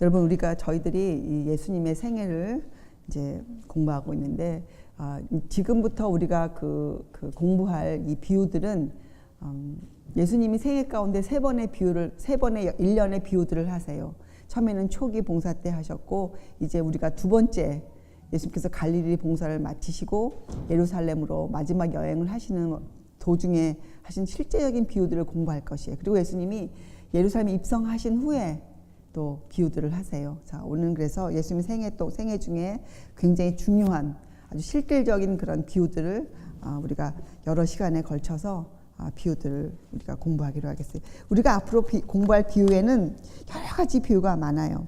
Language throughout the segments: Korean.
여러분, 우리가 저희들이 이 예수님의 생애를 이제 공부하고 있는데, 지금부터 우리가 공부할 이 비유들은 예수님이 생애 가운데 세 번의 1년의 비유들을 하세요. 처음에는 초기 봉사 때 하셨고, 이제 우리가 두 번째 예수님께서 갈릴리 봉사를 마치시고 예루살렘으로 마지막 여행을 하시는 도중에 하신 실제적인 비유들을 공부할 것이에요. 그리고 예수님이 예루살렘에 입성하신 후에 또 비유들을 하세요. 자, 오늘은 그래서 예수님 생애 중에 굉장히 중요한 아주 실질적인 그런 비유들을 우리가 여러 시간에 걸쳐서 비유들을 우리가 공부하기로 하겠어요. 우리가 앞으로 공부할 비유에는 여러 가지 비유가 많아요.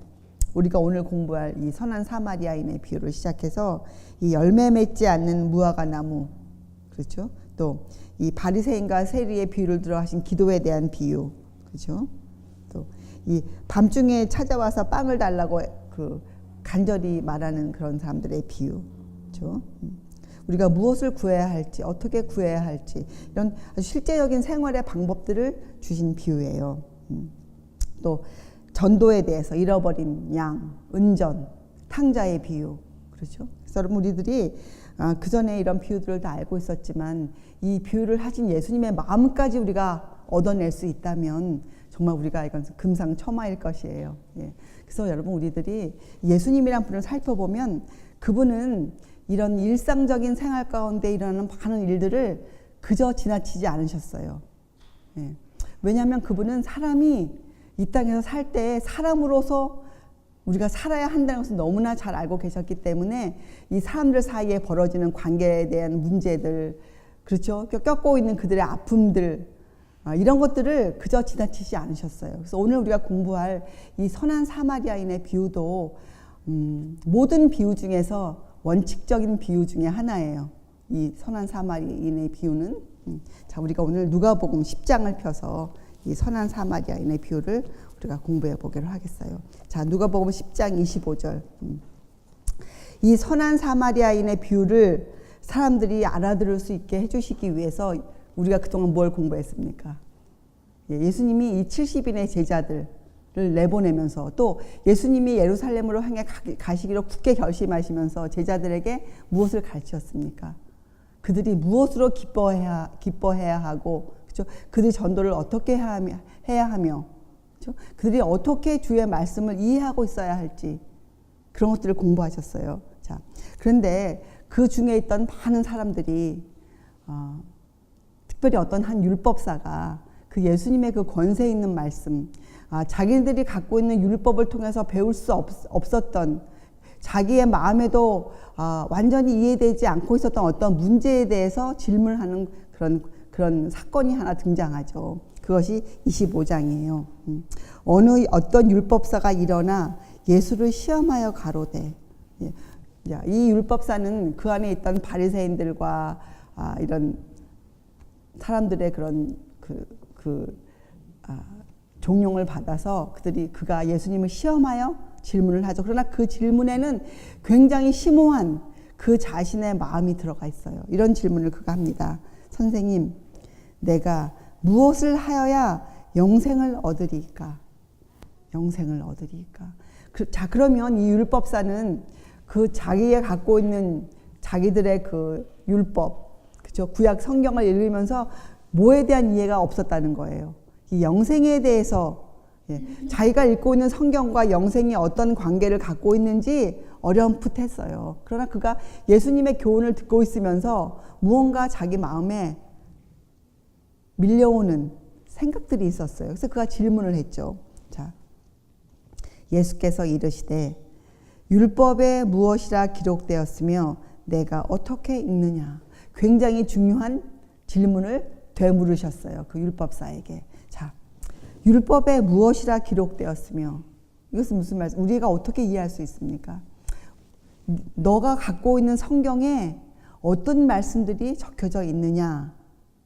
우리가 오늘 공부할 이 선한 사마리아인의 비유를 시작해서 이 열매 맺지 않는 무화과 나무, 그렇죠? 또 이 바리새인과 세리의 비유를 들어 하신 기도에 대한 비유, 그렇죠? 또 이 밤중에 찾아와서 빵을 달라고 간절히 말하는 그런 사람들의 비유, 그렇죠? 우리가 무엇을 구해야 할지, 어떻게 구해야 할지, 이런 아주 실제적인 생활의 방법들을 주신 비유예요. 또 전도에 대해서 잃어버린 양, 은전, 탕자의 비유, 그렇죠? 그래서 여러분, 우리들이 그 전에 이런 비유들을 다 알고 있었지만 이 비유를 하신 예수님의 마음까지 우리가 얻어낼 수 있다면 정말 우리가 이건 금상첨화일 것이에요. 예. 그래서 여러분, 우리들이 예수님이란 분을 살펴보면 그분은 이런 일상적인 생활 가운데 일어나는 많은 일들을 그저 지나치지 않으셨어요. 예. 왜냐하면 그분은 사람이 이 땅에서 살 때 사람으로서 우리가 살아야 한다는 것을 너무나 잘 알고 계셨기 때문에 이 사람들 사이에 벌어지는 관계에 대한 문제들, 그렇죠? 겪고 있는 그들의 아픔들, 이런 것들을 그저 지나치지 않으셨어요. 그래서 오늘 우리가 공부할 이 선한 사마리아인의 비유도 모든 비유 중에서 원칙적인 비유 중에 하나예요. 이 선한 사마리아인의 비유는. 자, 우리가 오늘 누가복음 10장을 펴서 이 선한 사마리아인의 비유를 우리가 공부해 보기로 하겠어요. 자, 누가복음 10장 25절. 이 선한 사마리아인의 비유를 사람들이 알아들을 수 있게 해주시기 위해서 우리가 그동안 뭘 공부했습니까? 예수님이 이 70인의 제자들을 내보내면서 또 예수님이 예루살렘으로 향해 가시기로 굳게 결심하시면서 제자들에게 무엇을 가르치셨습니까? 그들이 무엇으로 기뻐해야 하고, 그렇죠? 그들이 전도를 어떻게 해야 하며, 그렇죠? 그들이 어떻게 주의 말씀을 이해하고 있어야 할지, 그런 것들을 공부하셨어요. 자, 그런데 그 중에 있던 많은 사람들이 특별히 어떤 한 율법사가 그 예수님의 그 권세 있는 말씀, 자기들이 갖고 있는 율법을 통해서 배울 수 없었던, 자기의 마음에도 완전히 이해되지 않고 있었던 어떤 문제에 대해서 질문하는 그런 사건이 하나 등장하죠. 그것이 25장이에요. 어떤 율법사가 일어나 예수를 시험하여 가로되, 이 율법사는 그 안에 있던 바리새인들과 이런 사람들의 그런 종용을 받아서 그가 예수님을 시험하여 질문을 하죠. 그러나 그 질문에는 굉장히 심오한 그 자신의 마음이 들어가 있어요. 이런 질문을 그가 합니다. 선생님, 내가 무엇을 하여야 영생을 얻으리까? 영생을 얻으리까? 자, 그러면 이 율법사는 그 자기가 갖고 있는 자기들의 그 율법, 그죠? 구약 성경을 읽으면서 뭐에 대한 이해가 없었다는 거예요. 이 영생에 대해서, 자기가 읽고 있는 성경과 영생이 어떤 관계를 갖고 있는지 어렴풋했어요. 그러나 그가 예수님의 교훈을 듣고 있으면서 무언가 자기 마음에 밀려오는 생각들이 있었어요. 그래서 그가 질문을 했죠. 자, 예수께서 이르시되 율법에 무엇이라 기록되었으며 내가 어떻게 읽느냐. 굉장히 중요한 질문을 되물으셨어요. 그 율법사에게. 자, 율법에 무엇이라 기록되었으며, 이것은 무슨 말씀? 우리가 어떻게 이해할 수 있습니까? 너가 갖고 있는 성경에 어떤 말씀들이 적혀져 있느냐,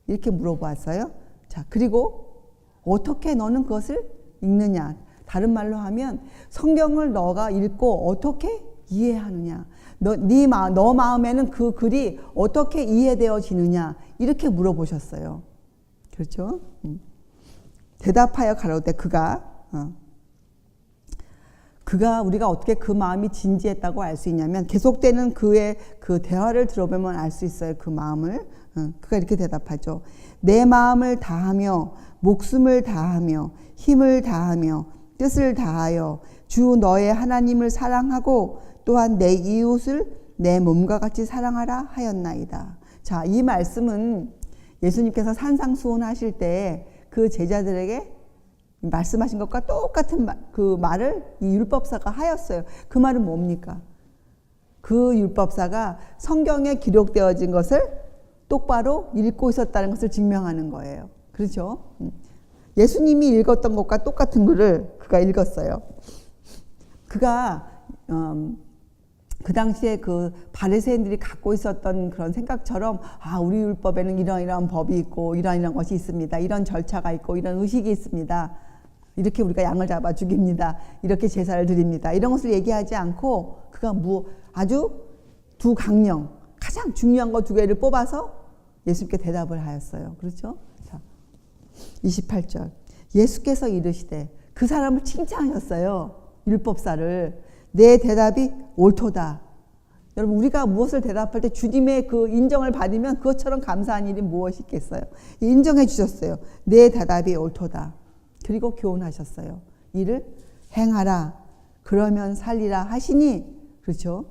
이렇게 물어보았어요. 자, 그리고 어떻게 너는 그것을 읽느냐. 다른 말로 하면 성경을 너가 읽고 어떻게 이해하느냐, 너 마음에는 그 글이 어떻게 이해되어지느냐, 이렇게 물어보셨어요. 그렇죠? 대답하여 가로되 그가 우리가 어떻게 그 마음이 진지했다고 알 수 있냐면 계속되는 그의 그 대화를 들어보면 알 수 있어요. 그 마음을. 그가 이렇게 대답하죠. 내 마음을 다하며 목숨을 다하며 힘을 다하며 뜻을 다하여 주 너의 하나님을 사랑하고 또한 내 이웃을 내 몸과 같이 사랑하라 하였나이다. 자, 이 말씀은 예수님께서 산상수훈하실 때 그 제자들에게 말씀하신 것과 똑같은 그 말을 이 율법사가 하였어요. 그 말은 뭡니까? 그 율법사가 성경에 기록되어진 것을 똑바로 읽고 있었다는 것을 증명하는 거예요. 그렇죠? 예수님이 읽었던 것과 똑같은 글을 그가 읽었어요. 그가 그 당시에 그 바리새인들이 갖고 있었던 그런 생각처럼 우리 율법에는 이런 법이 있고 이런 것이 있습니다. 이런 절차가 있고 이런 의식이 있습니다. 이렇게 우리가 양을 잡아 죽입니다. 이렇게 제사를 드립니다. 이런 것을 얘기하지 않고 그가 아주 두 강령, 가장 중요한 거 두 개를 뽑아서 예수님께 대답을 하였어요. 그렇죠? 자, 28절. 예수께서 이르시되 그 사람을 칭찬하셨어요. 율법사를. 내 대답이 옳도다. 여러분, 우리가 무엇을 대답할 때 주님의 그 인정을 받으면 그것처럼 감사한 일이 무엇이 있겠어요? 인정해 주셨어요. 내 대답이 옳도다. 그리고 교훈하셨어요. 이를 행하라. 그러면 살리라 하시니, 그렇죠?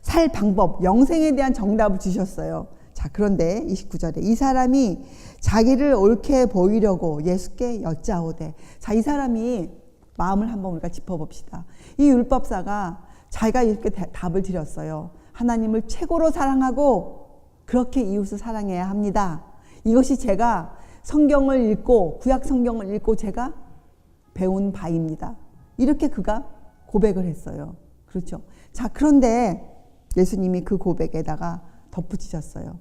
살 방법, 영생에 대한 정답을 주셨어요. 자, 그런데 29절에 이 사람이 자기를 옳게 보이려고 예수께 여짜오되. 자, 이 사람이 마음을 한번 우리가 짚어봅시다. 이 율법사가 자기가 이렇게 답을 드렸어요. 하나님을 최고로 사랑하고 그렇게 이웃을 사랑해야 합니다. 이것이 제가 성경을 읽고 구약 성경을 읽고 제가 배운 바입니다. 이렇게 그가 고백을 했어요. 그렇죠? 자, 그런데 예수님이 그 고백에다가 덧붙이셨어요.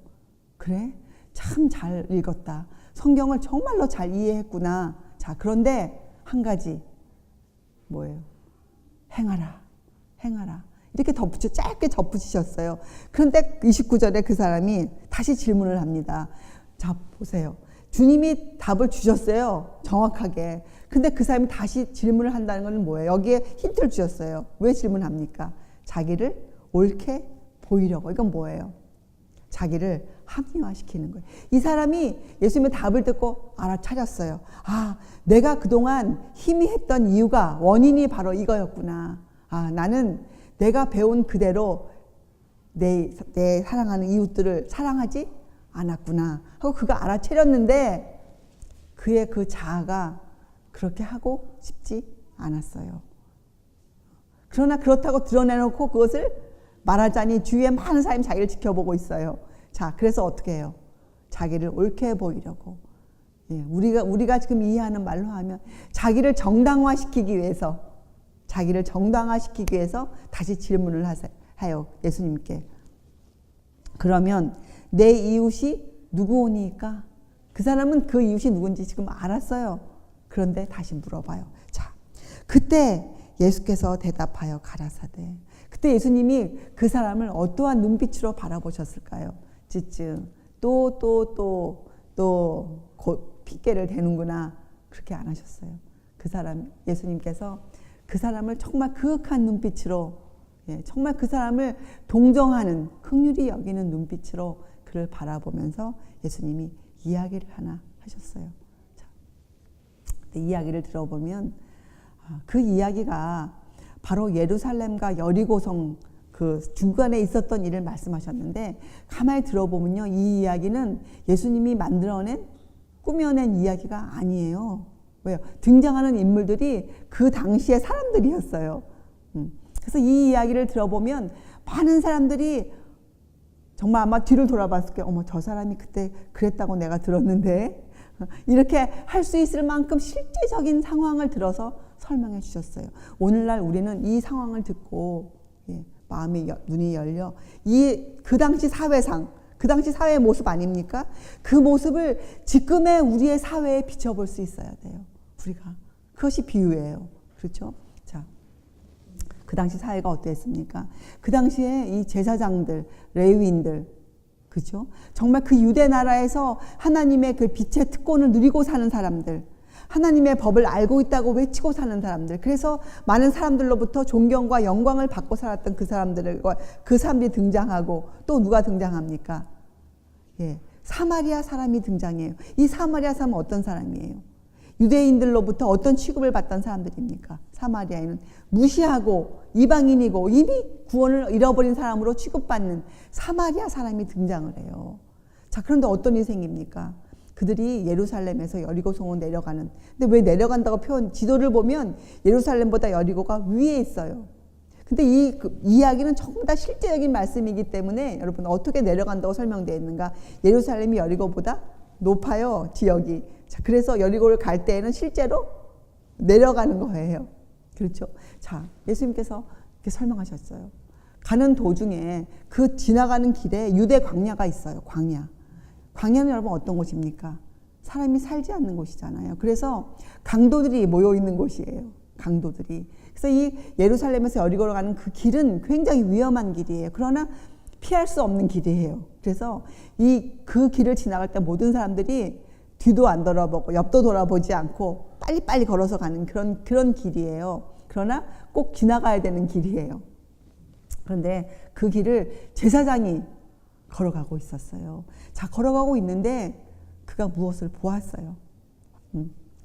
그래? 참 잘 읽었다. 성경을 정말로 잘 이해했구나. 자, 그런데 한 가지 뭐예요? 행하라. 행하라. 이렇게 짧게 덧붙이셨어요. 그런데 29절에 그 사람이 다시 질문을 합니다. 자, 보세요. 주님이 답을 주셨어요. 정확하게. 근데 그 사람이 다시 질문을 한다는 건 뭐예요? 여기에 힌트를 주셨어요. 왜 질문합니까? 자기를 옳게 보이려고. 이건 뭐예요? 자기를 합리화시키는 거예요. 이 사람이 예수님의 답을 듣고 알아차렸어요. 내가 그동안 희미했던 이유가 원인이 바로 이거였구나. 나는 내가 배운 그대로 내 사랑하는 이웃들을 사랑하지 않았구나 하고 그가 알아차렸는데 그의 그 자아가 그렇게 하고 싶지 않았어요. 그러나 그렇다고 드러내놓고 그것을 말하자니 주위에 많은 사람이 자기를 지켜보고 있어요. 자, 그래서 어떻게 해요? 자기를 옳게 보이려고. 우리가 지금 이해하는 말로 하면 자기를 정당화시키기 위해서 다시 질문을 하요. 예수님께. 그러면 내 이웃이 누구오니까? 그 사람은 그 이웃이 누군지 지금 알았어요. 그런데 다시 물어봐요. 자, 그때 예수께서 대답하여 가라사대. 그때 예수님이 그 사람을 어떠한 눈빛으로 바라보셨을까요? 또 핑계를 대는구나. 그렇게 안 하셨어요. 예수님께서 그 사람을 정말 그윽한 눈빛으로, 정말 그 사람을 동정하는, 긍휼히 여기는 눈빛으로 그를 바라보면서 예수님이 이야기를 하나 하셨어요. 자, 이야기를 들어보면 그 이야기가 바로 예루살렘과 여리고성 그 중간에 있었던 일을 말씀하셨는데, 가만히 들어보면요, 이 이야기는 예수님이 꾸며낸 이야기가 아니에요. 왜요? 등장하는 인물들이 그 당시의 사람들이었어요. 그래서 이 이야기를 들어보면 많은 사람들이 정말 아마 뒤를 돌아봤을 때, 어머, 저 사람이 그때 그랬다고 내가 들었는데, 이렇게 할 수 있을 만큼 실제적인 상황을 들어서 설명해 주셨어요. 오늘날 우리는 이 상황을 듣고 마음의 눈이 열려 그 당시 사회상, 그 당시 사회의 모습 아닙니까? 그 모습을 지금의 우리의 사회에 비춰볼 수 있어야 돼요. 우리가. 그것이 비유예요. 그렇죠? 자, 그 당시 사회가 어땠습니까? 그 당시에 이 제사장들, 레위인들, 그렇죠? 정말 그 유대 나라에서 하나님의 그 빛의 특권을 누리고 사는 사람들, 하나님의 법을 알고 있다고 외치고 사는 사람들. 그래서 많은 사람들로부터 존경과 영광을 받고 살았던 그 사람들이 등장하고 또 누가 등장합니까? 예, 사마리아 사람이 등장해요. 이 사마리아 사람은 어떤 사람이에요? 유대인들로부터 어떤 취급을 받던 사람들입니까? 사마리아인은 무시하고 이방인이고 이미 구원을 잃어버린 사람으로 취급받는 사마리아 사람이 등장을 해요. 자, 그런데 어떤 일이 생깁니까? 그들이 예루살렘에서 여리고성으로 내려가는. 근데 왜 내려간다고 지도를 보면 예루살렘보다 여리고가 위에 있어요. 근데 이 이야기는 전부 다 실제적인 말씀이기 때문에 여러분 어떻게 내려간다고 설명되어 있는가? 예루살렘이 여리고보다 높아요, 지역이. 자, 그래서 여리고를 갈 때에는 실제로 내려가는 거예요. 그렇죠? 자, 예수님께서 이렇게 설명하셨어요. 가는 도중에 그 지나가는 길에 유대 광야가 있어요. 광야. 광야는 여러분 어떤 곳입니까? 사람이 살지 않는 곳이잖아요. 그래서 강도들이 모여 있는 곳이에요. 강도들이. 그래서 이 예루살렘에서 여리고로 가는 그 길은 굉장히 위험한 길이에요. 그러나 피할 수 없는 길이에요. 그래서 그 길을 지나갈 때 모든 사람들이 뒤도 안 돌아보고 옆도 돌아보지 않고 빨리빨리 걸어서 가는 그런 길이에요. 그러나 꼭 지나가야 되는 길이에요. 그런데 그 길을 제사장이 걸어가고 있었어요. 자, 걸어가고 있는데 그가 무엇을 보았어요.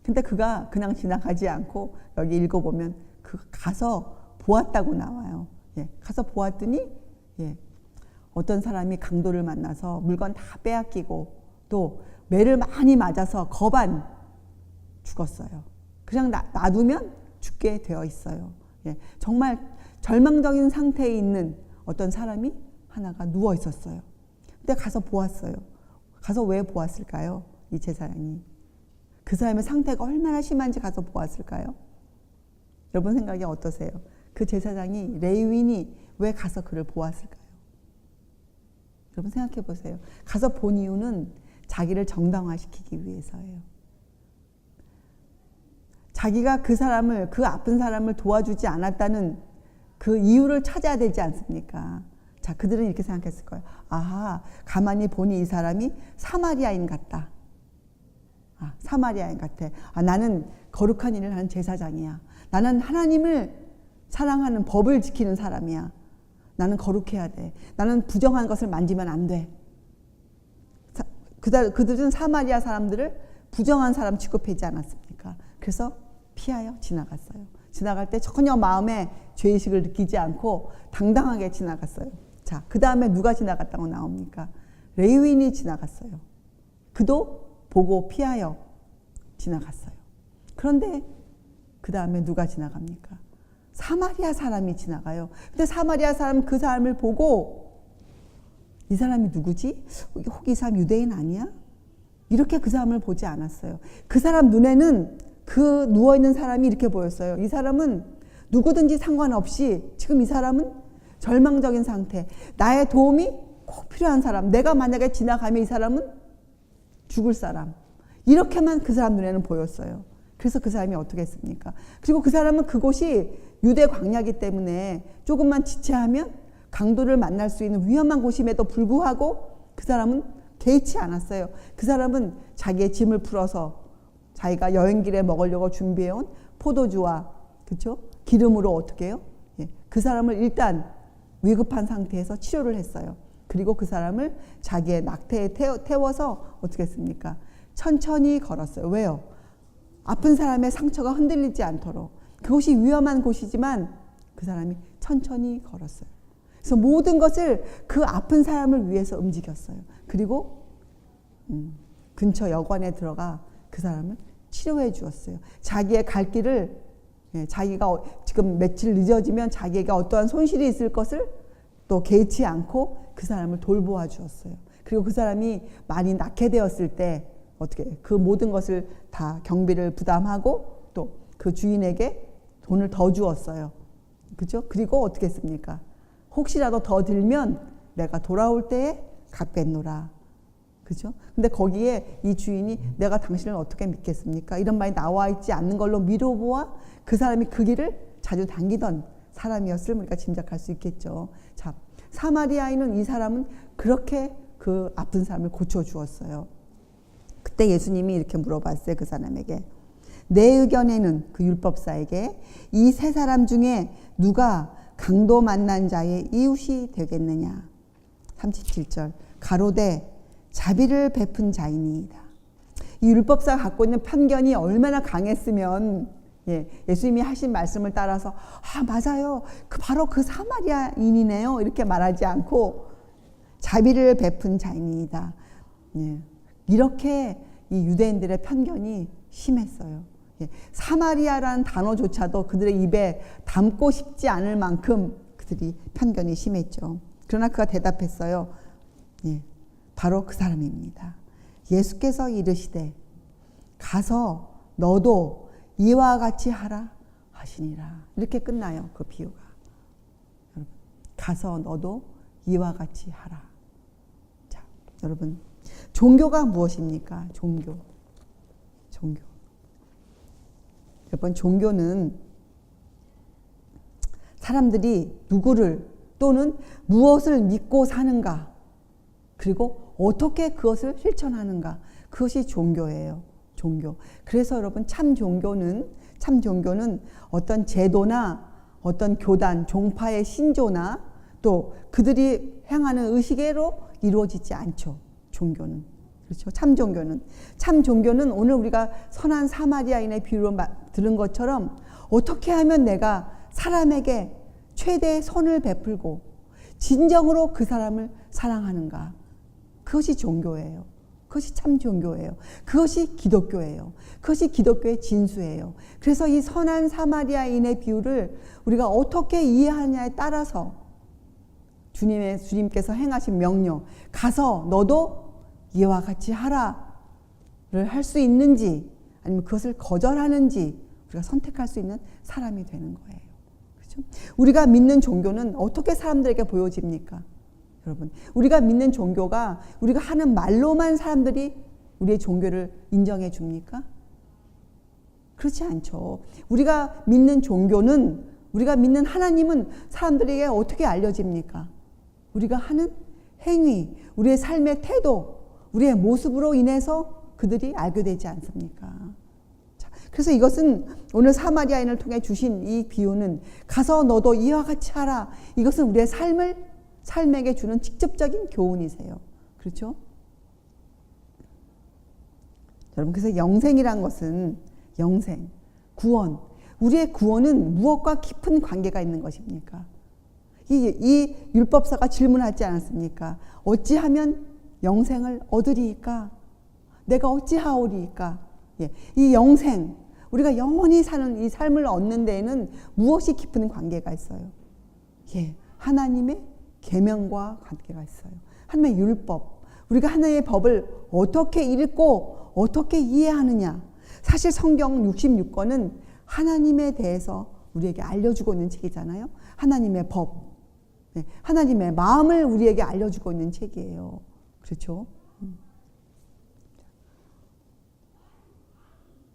근데 그가 그냥 지나가지 않고 여기 읽어보면 그가 가서 보았다고 나와요. 예, 가서 보았더니 어떤 사람이 강도를 만나서 물건 다 빼앗기고 또 매를 많이 맞아서 거반 죽었어요. 그냥 놔두면 죽게 되어 있어요. 예, 정말 절망적인 상태에 있는 어떤 사람이 하나가 누워 있었어요. 근데 가서 보았어요. 가서 왜 보았을까요? 이 제사장이. 그 사람의 상태가 얼마나 심한지 가서 보았을까요? 여러분 생각이 어떠세요? 그 제사장이 레위인이 왜 가서 그를 보았을까요? 여러분 생각해 보세요. 가서 본 이유는 자기를 정당화시키기 위해서예요. 자기가 그 아픈 사람을 도와주지 않았다는 그 이유를 찾아야 되지 않습니까? 자, 그들은 이렇게 생각했을 거예요. 아하, 가만히 보니 이 사람이 사마리아인 같다. 사마리아인 같아. 나는 거룩한 일을 하는 제사장이야. 나는 하나님을 사랑하는 법을 지키는 사람이야. 나는 거룩해야 돼. 나는 부정한 것을 만지면 안 돼. 그들은 사마리아 사람들을 부정한 사람 취급하지 않았습니까? 그래서 피하여 지나갔어요. 지나갈 때 전혀 마음에 죄의식을 느끼지 않고 당당하게 지나갔어요. 자, 그 다음에 누가 지나갔다고 나옵니까? 레위인이 지나갔어요. 그도 보고 피하여 지나갔어요. 그런데 그 다음에 누가 지나갑니까? 사마리아 사람이 지나가요. 근데 사마리아 사람 그 사람을 보고 이 사람이 누구지? 혹 이 사람 유대인 아니야? 이렇게 그 사람을 보지 않았어요. 그 사람 눈에는 그 누워있는 사람이 이렇게 보였어요. 이 사람은 누구든지 상관없이 지금 이 사람은 절망적인 상태, 나의 도움이 꼭 필요한 사람, 내가 만약에 지나가면 이 사람은 죽을 사람, 이렇게만 그 사람 눈에는 보였어요. 그래서 그 사람이 어떻게 했습니까? 그리고 그 사람은 그곳이 유대 광야이기 때문에 조금만 지체하면 강도를 만날 수 있는 위험한 곳임에도 불구하고 그 사람은 개의치 않았어요. 그 사람은 자기의 짐을 풀어서 자기가 여행길에 먹으려고 준비해온 포도주와 그렇죠? 기름으로 어떻게 해요? 그 사람을 일단 위급한 상태에서 치료를 했어요. 그리고 그 사람을 자기의 낙태에 태워서 어떻게 했습니까? 천천히 걸었어요. 왜요? 아픈 사람의 상처가 흔들리지 않도록. 그곳이 위험한 곳이지만 그 사람이 천천히 걸었어요. 그래서 모든 것을 그 아픈 사람을 위해서 움직였어요. 그리고 근처 여관에 들어가 그 사람을 치료해 주었어요. 자기의 갈 길을 자기가 지금 며칠 늦어지면 자기에게 어떠한 손실이 있을 것을 또 개의치 않고 그 사람을 돌보아 주었어요. 그리고 그 사람이 많이 낳게 되었을 때 어떻게 그 모든 것을 다 경비를 부담하고 또 그 주인에게 돈을 더 주었어요. 그죠? 그리고 어떻게 했습니까? 혹시라도 더 들면 내가 돌아올 때에 갚겠노라. 그죠? 근데 거기에 이 주인이 내가 당신을 어떻게 믿겠습니까? 이런 말이 나와 있지 않는 걸로 미뤄보아 그 사람이 그 길을 자주 당기던 사람이었을 우리가 짐작할 수 있겠죠. 자, 사마리아인은 이 사람은 그렇게 그 아픈 사람을 고쳐주었어요. 그때 예수님이 이렇게 물어봤어요. 그 사람에게. 내 의견에는 그 율법사에게 이 세 사람 중에 누가 강도 만난 자의 이웃이 되겠느냐. 37절 가로되 자비를 베푼 자이니이다. 이 율법사가 갖고 있는 편견이 얼마나 강했으면 예수님이 하신 말씀을 따라서 맞아요. 바로 그 사마리아인이네요. 이렇게 말하지 않고 자비를 베푼 자이니이다. 이렇게 이 유대인들의 편견이 심했어요. 사마리아라는 단어조차도 그들의 입에 담고 싶지 않을 만큼 그들이 편견이 심했죠. 그러나 그가 대답했어요. 바로 그 사람입니다. 예수께서 이르시되 가서 너도 이와 같이 하라 하시니라. 이렇게 끝나요. 그 비유가. 여러분, 가서 너도 이와 같이 하라. 자, 여러분, 종교가 무엇입니까? 종교. 여러분, 종교는 사람들이 누구를 또는 무엇을 믿고 사는가, 그리고 어떻게 그것을 실천하는가, 그것이 종교예요. 종교. 그래서 여러분, 참 종교는 어떤 제도나 어떤 교단, 종파의 신조나 또 그들이 행하는 의식으로 이루어지지 않죠. 종교는. 그렇죠. 참 종교는 오늘 우리가 선한 사마리아인의 비유로 들은 것처럼 어떻게 하면 내가 사람에게 최대의 선을 베풀고 진정으로 그 사람을 사랑하는가. 그것이 종교예요. 그것이 참 종교예요. 그것이 기독교예요. 그것이 기독교의 진수예요. 그래서 이 선한 사마리아인의 비유를 우리가 어떻게 이해하냐에 따라서 주님께서 행하신 명령, 가서 너도 이와 같이 하라를 할 수 있는지 아니면 그것을 거절하는지 우리가 선택할 수 있는 사람이 되는 거예요. 그렇죠? 우리가 믿는 종교는 어떻게 사람들에게 보여집니까? 여러분, 우리가 믿는 종교가 우리가 하는 말로만 사람들이 우리의 종교를 인정해 줍니까? 그렇지 않죠. 우리가 믿는 종교는, 우리가 믿는 하나님은 사람들에게 어떻게 알려집니까? 우리가 하는 행위, 우리의 삶의 태도, 우리의 모습으로 인해서 그들이 알게 되지 않습니까? 자, 그래서 이것은 오늘 사마리아인을 통해 주신 이 비유는 가서 너도 이와 같이 하라. 이것은 우리의 삶에게 주는 직접적인 교훈이세요. 그렇죠? 여러분, 그래서 영생이란 것은 구원. 우리의 구원은 무엇과 깊은 관계가 있는 것입니까? 이 율법사가 질문하지 않았습니까? 어찌하면 영생을 얻으리이까? 내가 어찌하오리이까? 이 영생, 우리가 영원히 사는 이 삶을 얻는 데에는 무엇이 깊은 관계가 있어요? 하나님의 계명과 관계가 있어요. 하나님의 율법. 우리가 하나님의 법을 어떻게 읽고 어떻게 이해하느냐. 사실 성경 66권은 하나님에 대해서 우리에게 알려주고 있는 책이잖아요. 하나님의 법. 하나님의 마음을 우리에게 알려주고 있는 책이에요. 그렇죠?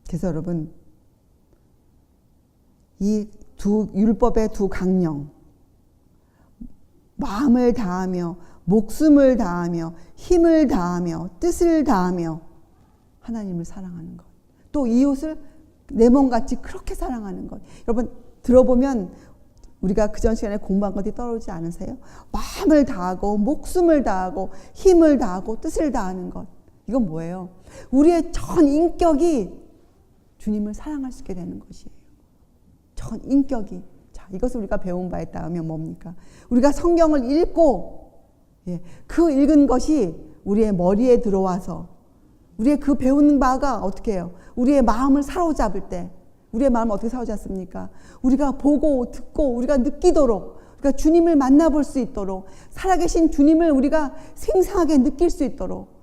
그래서 여러분, 이 율법의 두 강령, 마음을 다하며 목숨을 다하며 힘을 다하며 뜻을 다하며 하나님을 사랑하는 것, 또 이웃을 내 몸같이 그렇게 사랑하는 것. 여러분, 들어보면 우리가 그전 시간에 공부한 것이 떠오르지 않으세요? 마음을 다하고 목숨을 다하고 힘을 다하고 뜻을 다하는 것. 이건 뭐예요? 우리의 전 인격이 주님을 사랑할 수 있게 되는 것이에요. 전 인격이. 자, 이것을 우리가 배운 바에 따르면 뭡니까? 우리가 성경을 읽고 그 읽은 것이 우리의 머리에 들어와서 우리의 그 배운 바가 어떻게 해요? 우리의 마음을 사로잡을 때 우리의 마음을 어떻게 사로잡습니까? 우리가 보고 듣고 우리가 느끼도록, 우리가 주님을 만나볼 수 있도록, 살아계신 주님을 우리가 생생하게 느낄 수 있도록,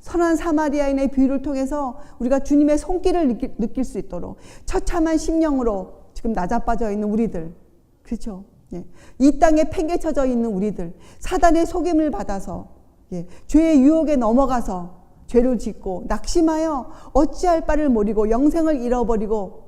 선한 사마리아인의 비유를 통해서 우리가 주님의 손길을 느낄 수 있도록, 처참한 심령으로 지금 낮아빠져 있는 우리들, 그렇죠? 이 땅에 팽개쳐져 있는 우리들, 사단의 속임을 받아서 죄의 유혹에 넘어가서 죄를 짓고 낙심하여 어찌할 바를 모르고 영생을 잃어버리고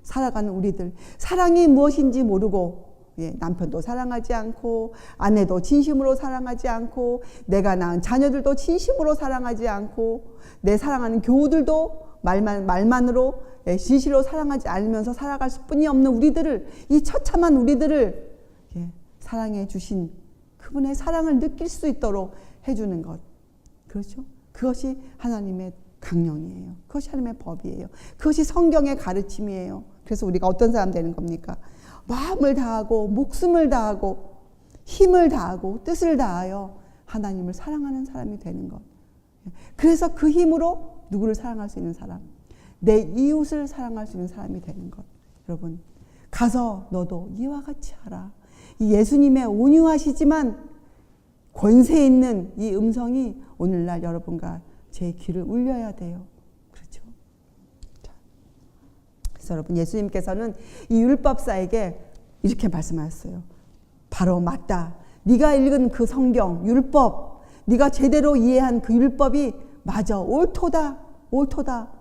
살아가는 우리들, 사랑이 무엇인지 모르고 예, 남편도 사랑하지 않고 아내도 진심으로 사랑하지 않고 내가 낳은 자녀들도 진심으로 사랑하지 않고 내 사랑하는 교우들도 말만으로 예, 진실로 사랑하지 않으면서 살아갈 수뿐이 없는 우리들을, 이 처참한 우리들을 예, 사랑해 주신 그분의 사랑을 느낄 수 있도록 해주는 것, 그렇죠? 그것이 하나님의 강령이에요. 그것이 하나님의 법이에요. 그것이 성경의 가르침이에요. 그래서 우리가 어떤 사람 되는 겁니까? 마음을 다하고 목숨을 다하고 힘을 다하고 뜻을 다하여 하나님을 사랑하는 사람이 되는 것. 그래서 그 힘으로 누구를 사랑할 수 있는 사람, 내 이웃을 사랑할 수 있는 사람이 되는 것. 여러분, 가서 너도 이와 같이 하라. 이 예수님의 온유하시지만 권세 있는 이 음성이 오늘날 여러분과 제 귀를 울려야 돼요. 그렇죠? 자, 그래서 여러분, 예수님께서는 이 율법사에게 이렇게 말씀하셨어요. 바로 맞다. 네가 읽은 그 성경, 율법, 네가 제대로 이해한 그 율법이 맞아. 옳도다. 옳도다.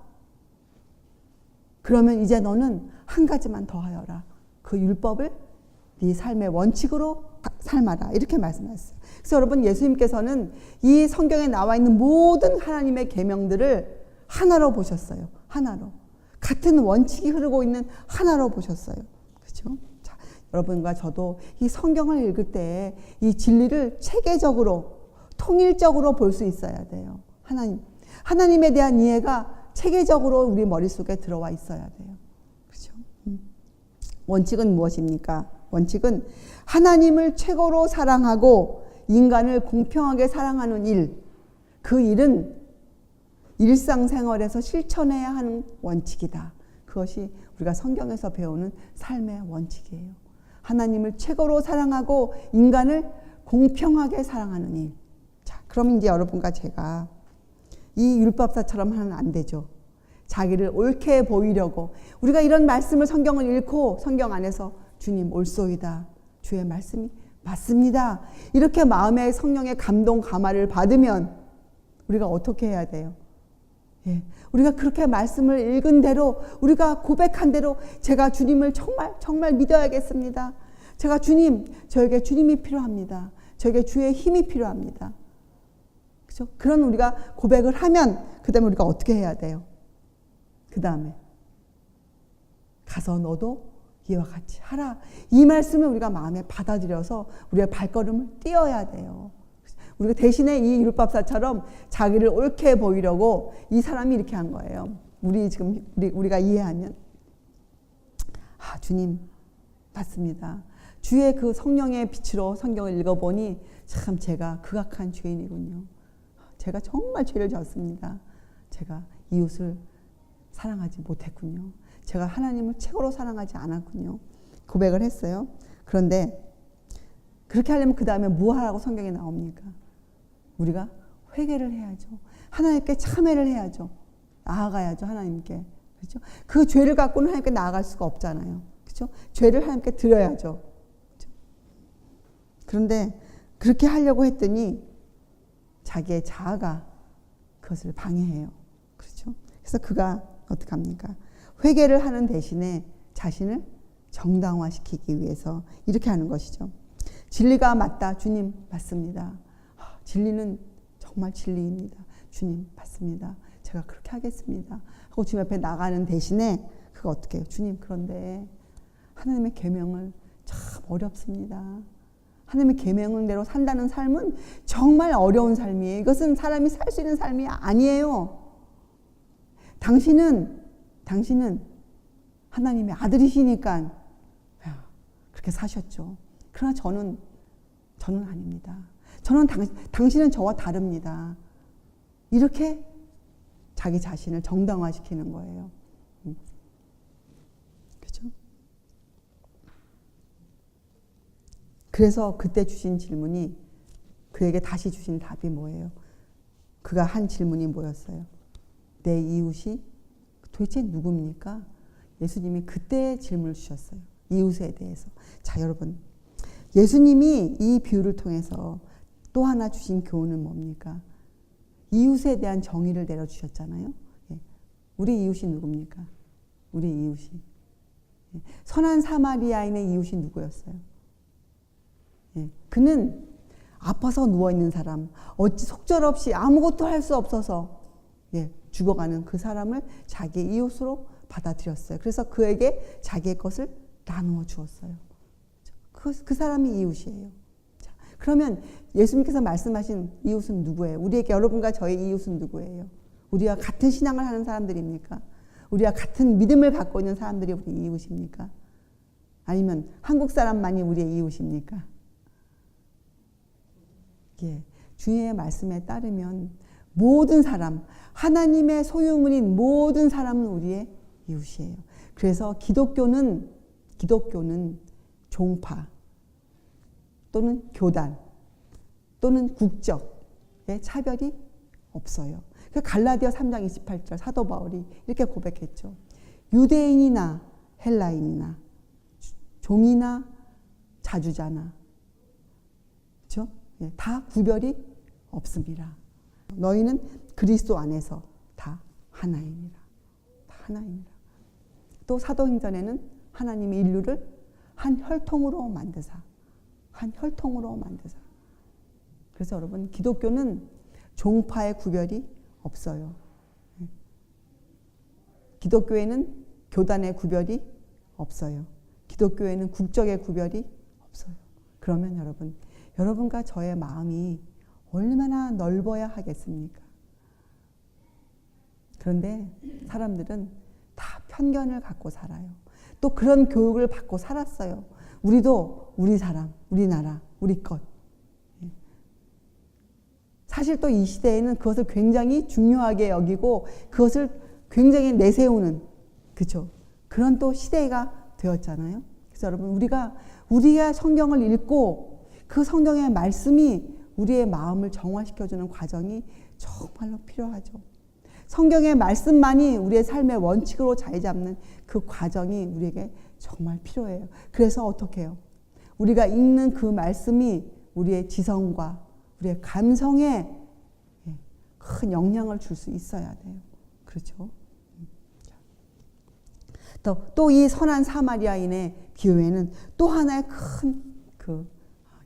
그러면 이제 너는 한 가지만 더 하여라. 그 율법을 네 삶의 원칙으로 삶아라. 이렇게 말씀하셨어요. 그래서 여러분, 예수님께서는 이 성경에 나와 있는 모든 하나님의 계명들을 하나로 보셨어요. 하나로. 같은 원칙이 흐르고 있는 하나로 보셨어요. 그렇죠? 자, 여러분과 저도 이 성경을 읽을 때 이 진리를 체계적으로, 통일적으로 볼 수 있어야 돼요. 하나님에 대한 이해가 체계적으로 우리 머릿속에 들어와 있어야 돼요. 그렇죠? 원칙은 무엇입니까? 원칙은 하나님을 최고로 사랑하고 인간을 공평하게 사랑하는 일, 그 일은 일상생활에서 실천해야 하는 원칙이다. 그것이 우리가 성경에서 배우는 삶의 원칙이에요. 하나님을 최고로 사랑하고 인간을 공평하게 사랑하는 일. 자, 그럼 이제 여러분과 제가 이 율법사처럼 하면 안 되죠. 자기를 옳게 보이려고 우리가 이런 말씀을, 성경을 읽고 성경 안에서 주님 옳소이다, 주의 말씀이 맞습니다, 이렇게 마음의 성령의 감동 감화를 받으면 우리가 어떻게 해야 돼요? 예, 우리가 그렇게 말씀을 읽은 대로, 우리가 고백한 대로 제가 주님을 정말 믿어야겠습니다. 제가 주님, 저에게 주님이 필요합니다. 저에게 주의 힘이 필요합니다. 그렇죠? 그런 우리가 고백을 하면 그 다음에 우리가 어떻게 해야 돼요? 그 다음에 가서 너도 이와 같이 하라. 이 말씀을 우리가 마음에 받아들여서 우리의 발걸음을 띄어야 돼요. 우리가 대신에 이 율법사처럼 자기를 옳게 보이려고 이 사람이 이렇게 한 거예요. 우리가 이해하면, 아, 주님 맞습니다. 주의 그 성령의 빛으로 성경을 읽어보니 참 제가 극악한 죄인이군요. 제가 정말 죄를 졌습니다. 제가 이웃을 사랑하지 못했군요. 제가 하나님을 최고로 사랑하지 않았군요. 고백을 했어요. 그런데 그렇게 하려면 그 다음에 뭐 하라고 성경에 나옵니까? 우리가 회개를 해야죠. 하나님께 참회를 해야죠. 나아가야죠, 하나님께. 그렇죠? 그 죄를 갖고는 하나님께 나아갈 수가 없잖아요. 그렇죠? 죄를 하나님께 드려야죠. 그렇죠? 그런데 그렇게 하려고 했더니 자기의 자아가 그것을 방해해요. 그렇죠? 그래서 그가 어떻게 합니까? 회개를 하는 대신에 자신을 정당화시키기 위해서 이렇게 하는 것이죠. 진리가 맞다. 주님 맞습니다. 진리는 정말 진리입니다. 주님 맞습니다. 제가 그렇게 하겠습니다. 하고 주님 앞에 나가는 대신에 그거 어떻게 해요? 주님, 그런데 하나님의 계명을 참 어렵습니다. 하나님의 계명대로 산다는 삶은 정말 어려운 삶이에요. 이것은 사람이 살 수 있는 삶이 아니에요. 당신은 하나님의 아들이시니까 그렇게 사셨죠. 그러나 저는 아닙니다. 당신은 저와 다릅니다. 이렇게 자기 자신을 정당화시키는 거예요. 그렇죠? 그래서 그때 주신 질문이, 그에게 다시 주신 답이 뭐예요? 그가 한 질문이 뭐였어요? 내 이웃이 도대체 누굽니까? 예수님이 그때 질문을 주셨어요. 이웃에 대해서. 자, 여러분, 예수님이 이 비유를 통해서 또 하나 주신 교훈은 뭡니까? 이웃에 대한 정의를 내려주셨잖아요. 예. 우리 이웃이 누굽니까? 우리 이웃이. 예. 선한 사마리아인의 이웃이 누구였어요? 예. 그는 아파서 누워있는 사람, 어찌 속절없이 아무것도 할 수 없어서 예, 죽어가는 그 사람을 자기의 이웃으로 받아들였어요. 그래서 그에게 자기의 것을 나누어 주었어요. 그 사람이 이웃이에요. 자, 그러면 예수님께서 말씀하신 이웃은 누구예요? 우리에게 여러분과 저의 이웃은 누구예요? 우리와 같은 신앙을 하는 사람들입니까? 우리와 같은 믿음을 갖고 있는 사람들이 우리 이웃입니까? 아니면 한국 사람만이 우리의 이웃입니까? 예, 주님의 말씀에 따르면 모든 사람, 하나님의 소유물인 모든 사람은 우리의 이웃이에요. 그래서 기독교는 종파 또는 교단 또는 국적의 차별이 없어요. 갈라디아 3장 28절 사도 바울이 이렇게 고백했죠. 유대인이나 헬라인이나 종이나 자주자나 그렇죠? 예, 다 구별이 없습니다. 너희는 그리스도 안에서 다 하나이니라. 다 하나이니라. 또 사도행전에는 하나님이 인류를 한 혈통으로 만드사. 그래서 여러분 기독교는 종파의 구별이 없어요. 기독교에는 교단의 구별이 없어요. 기독교에는 국적의 구별이 없어요. 그러면 여러분과 저의 마음이 얼마나 넓어야 하겠습니까? 그런데 사람들은 다 편견을 갖고 살아요. 또 그런 교육을 받고 살았어요. 우리도 우리 사람, 우리 나라, 우리 것. 사실 또 이 시대에는 그것을 굉장히 중요하게 여기고 그것을 굉장히 내세우는 그렇죠. 그런 또 시대가 되었잖아요. 그래서 여러분 우리가 성경을 읽고 그 성경의 말씀이 우리의 마음을 정화시켜주는 과정이 정말로 필요하죠. 성경의 말씀만이 우리의 삶의 원칙으로 자리 잡는 그 과정이 우리에게 정말 필요해요. 그래서 어떻게 해요? 우리가 읽는 그 말씀이 우리의 지성과 우리의 감성에 큰 영향을 줄 수 있어야 돼요. 그렇죠? 또 이 선한 사마리아인의 비유에는 또 하나의 큰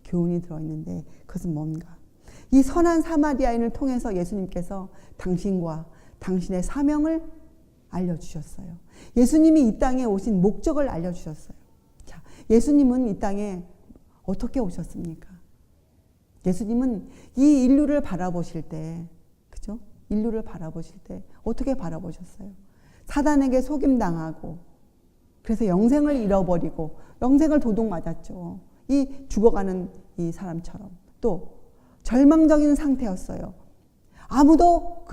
교훈이 들어있는데 그것은 뭔가? 이 선한 사마리아인을 통해서 예수님께서 당신과 당신의 사명을 알려주셨어요. 예수님이 이 땅에 오신 목적을 알려주셨어요. 자, 예수님은 이 땅에 어떻게 오셨습니까? 예수님은 이 인류를 바라보실 때, 그죠? 인류를 바라보실 때 어떻게 바라보셨어요? 사단에게 속임당하고, 그래서 영생을 잃어버리고, 영생을 도둑 맞았죠. 이 죽어가는 이 사람처럼. 또, 절망적인 상태였어요. 아무도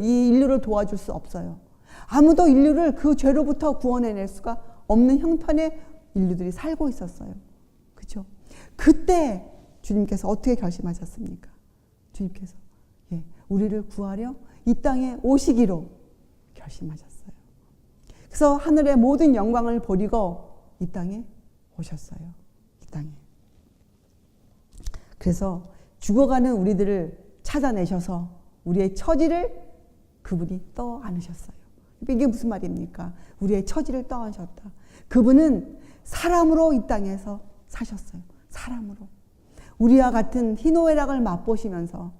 이 인류를 도와줄 수 없어요. 아무도 인류를 그 죄로부터 구원해낼 수가 없는 형편의 인류들이 살고 있었어요. 그렇죠? 그때 주님께서 어떻게 결심하셨습니까? 주님께서 우리를 구하려 이 땅에 오시기로 결심하셨어요. 그래서 하늘의 모든 영광을 버리고 이 땅에 오셨어요. 이 땅에. 그래서 죽어가는 우리들을 찾아내셔서 우리의 처지를 그분이 떠안으셨어요. 이게 무슨 말입니까? 우리의 처지를 떠안으셨다. 그분은 사람으로 이 땅에서 사셨어요. 사람으로. 우리와 같은 희노애락을 맛보시면서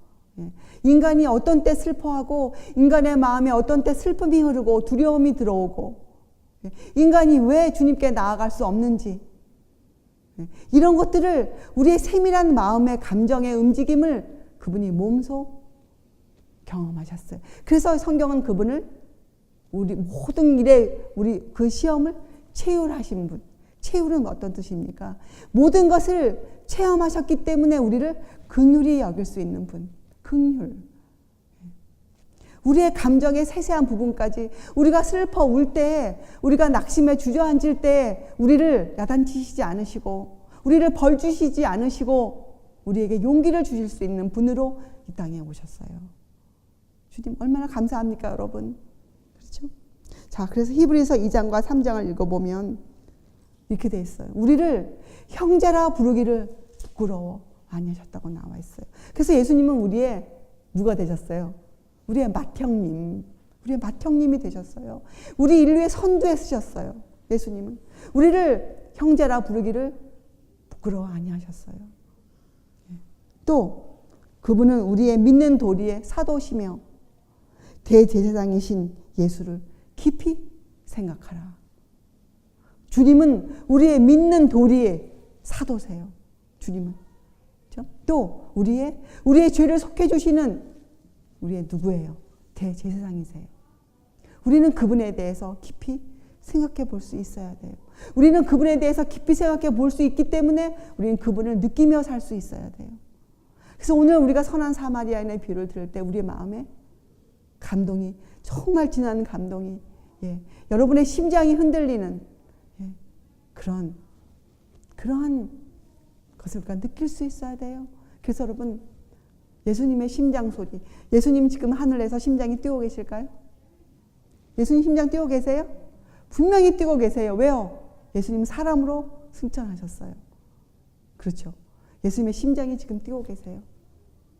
인간이 어떤 때 슬퍼하고 인간의 마음에 어떤 때 슬픔이 흐르고 두려움이 들어오고 인간이 왜 주님께 나아갈 수 없는지 이런 것들을 우리의 세밀한 마음의 감정의 움직임을 그분이 몸소 경험하셨어요. 그래서 성경은 그분을 우리 모든 일에 우리 그 시험을 체휼하신 분. 체휼은 어떤 뜻입니까? 모든 것을 체험하셨기 때문에 우리를 긍휼히 여길 수 있는 분. 긍휼. 우리의 감정의 세세한 부분까지 우리가 슬퍼 울 때, 우리가 낙심에 주저앉을 때 우리를 야단치시지 않으시고 우리를 벌 주시지 않으시고 우리에게 용기를 주실 수 있는 분으로 이 땅에 오셨어요. 주님 얼마나 감사합니까, 여러분? 그렇죠? 자, 그래서 히브리서 2장과 3장을 읽어보면 이렇게 돼 있어요. 우리를 형제라 부르기를 부끄러워 아니하셨다고 나와 있어요. 그래서 예수님은 우리의 누가 되셨어요? 우리의 맏형님. 우리의 맏형님이 되셨어요. 우리 인류의 선두에 쓰셨어요. 예수님은. 우리를 형제라 부르기를 부끄러워 아니하셨어요. 또 그분은 우리의 믿는 도리의 사도시며 대제사장이신 예수를 깊이 생각하라. 주님은 우리의 믿는 도리의 사도세요. 주님은. 그렇죠? 또 우리의 죄를 속해 주시는 우리의 누구예요? 대제사장이세요. 우리는 그분에 대해서 깊이 생각해 볼 수 있어야 돼요. 우리는 그분에 대해서 깊이 생각해 볼 수 있기 때문에 우리는 그분을 느끼며 살 수 있어야 돼요. 그래서 오늘 우리가 선한 사마리아인의 비유를 들을 때 우리의 마음에 감동이, 정말 진한 감동이, 여러분의 심장이 흔들리는 그러한 것을 우리가 느낄 수 있어야 돼요. 그래서 여러분, 예수님의 심장 소리, 예수님 지금 하늘에서 심장이 뛰고 계실까요? 예수님 심장 뛰고 계세요? 분명히 뛰고 계세요. 왜요? 예수님 사람으로 승천하셨어요. 그렇죠. 예수님의 심장이 지금 뛰고 계세요.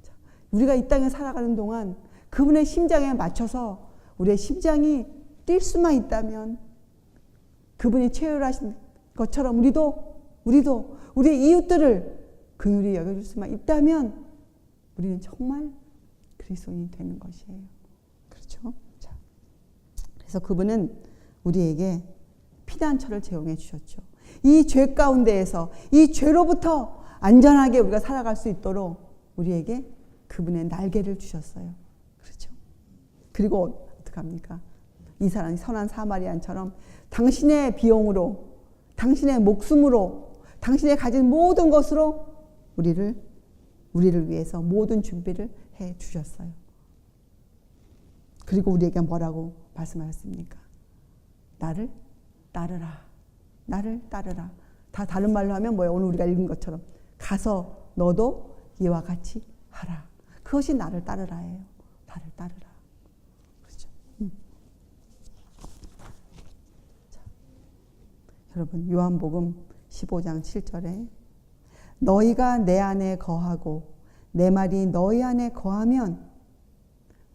자, 우리가 이 땅에 살아가는 동안 그분의 심장에 맞춰서 우리의 심장이 뛸 수만 있다면, 그분이 체혈하신 것처럼 우리도 우리의 이웃들을 긍휼히 여겨줄 수만 있다면 우리는 정말 그리스도인이 되는 것이에요. 그렇죠? 자, 그래서 그분은 우리에게 피난처를 제공해 주셨죠. 이 죄 가운데에서, 이 죄로부터 안전하게 우리가 살아갈 수 있도록 우리에게 그분의 날개를 주셨어요. 그렇죠? 그리고 어떡합니까? 이 사람이 선한 사마리안처럼 당신의 비용으로, 당신의 목숨으로, 당신의 가진 모든 것으로 우리를 위해서 모든 준비를 해 주셨어요. 그리고 우리에게 뭐라고 말씀하셨습니까? 나를 따르라. 나를 따르라. 다 다른 말로 하면 뭐예요? 오늘 우리가 읽은 것처럼 가서 너도 이와 같이 하라. 그것이 나를 따르라예요. 나를 따르라. 그렇죠? 자, 여러분, 요한복음 15장 7절에 너희가 내 안에 거하고 내 말이 너희 안에 거하면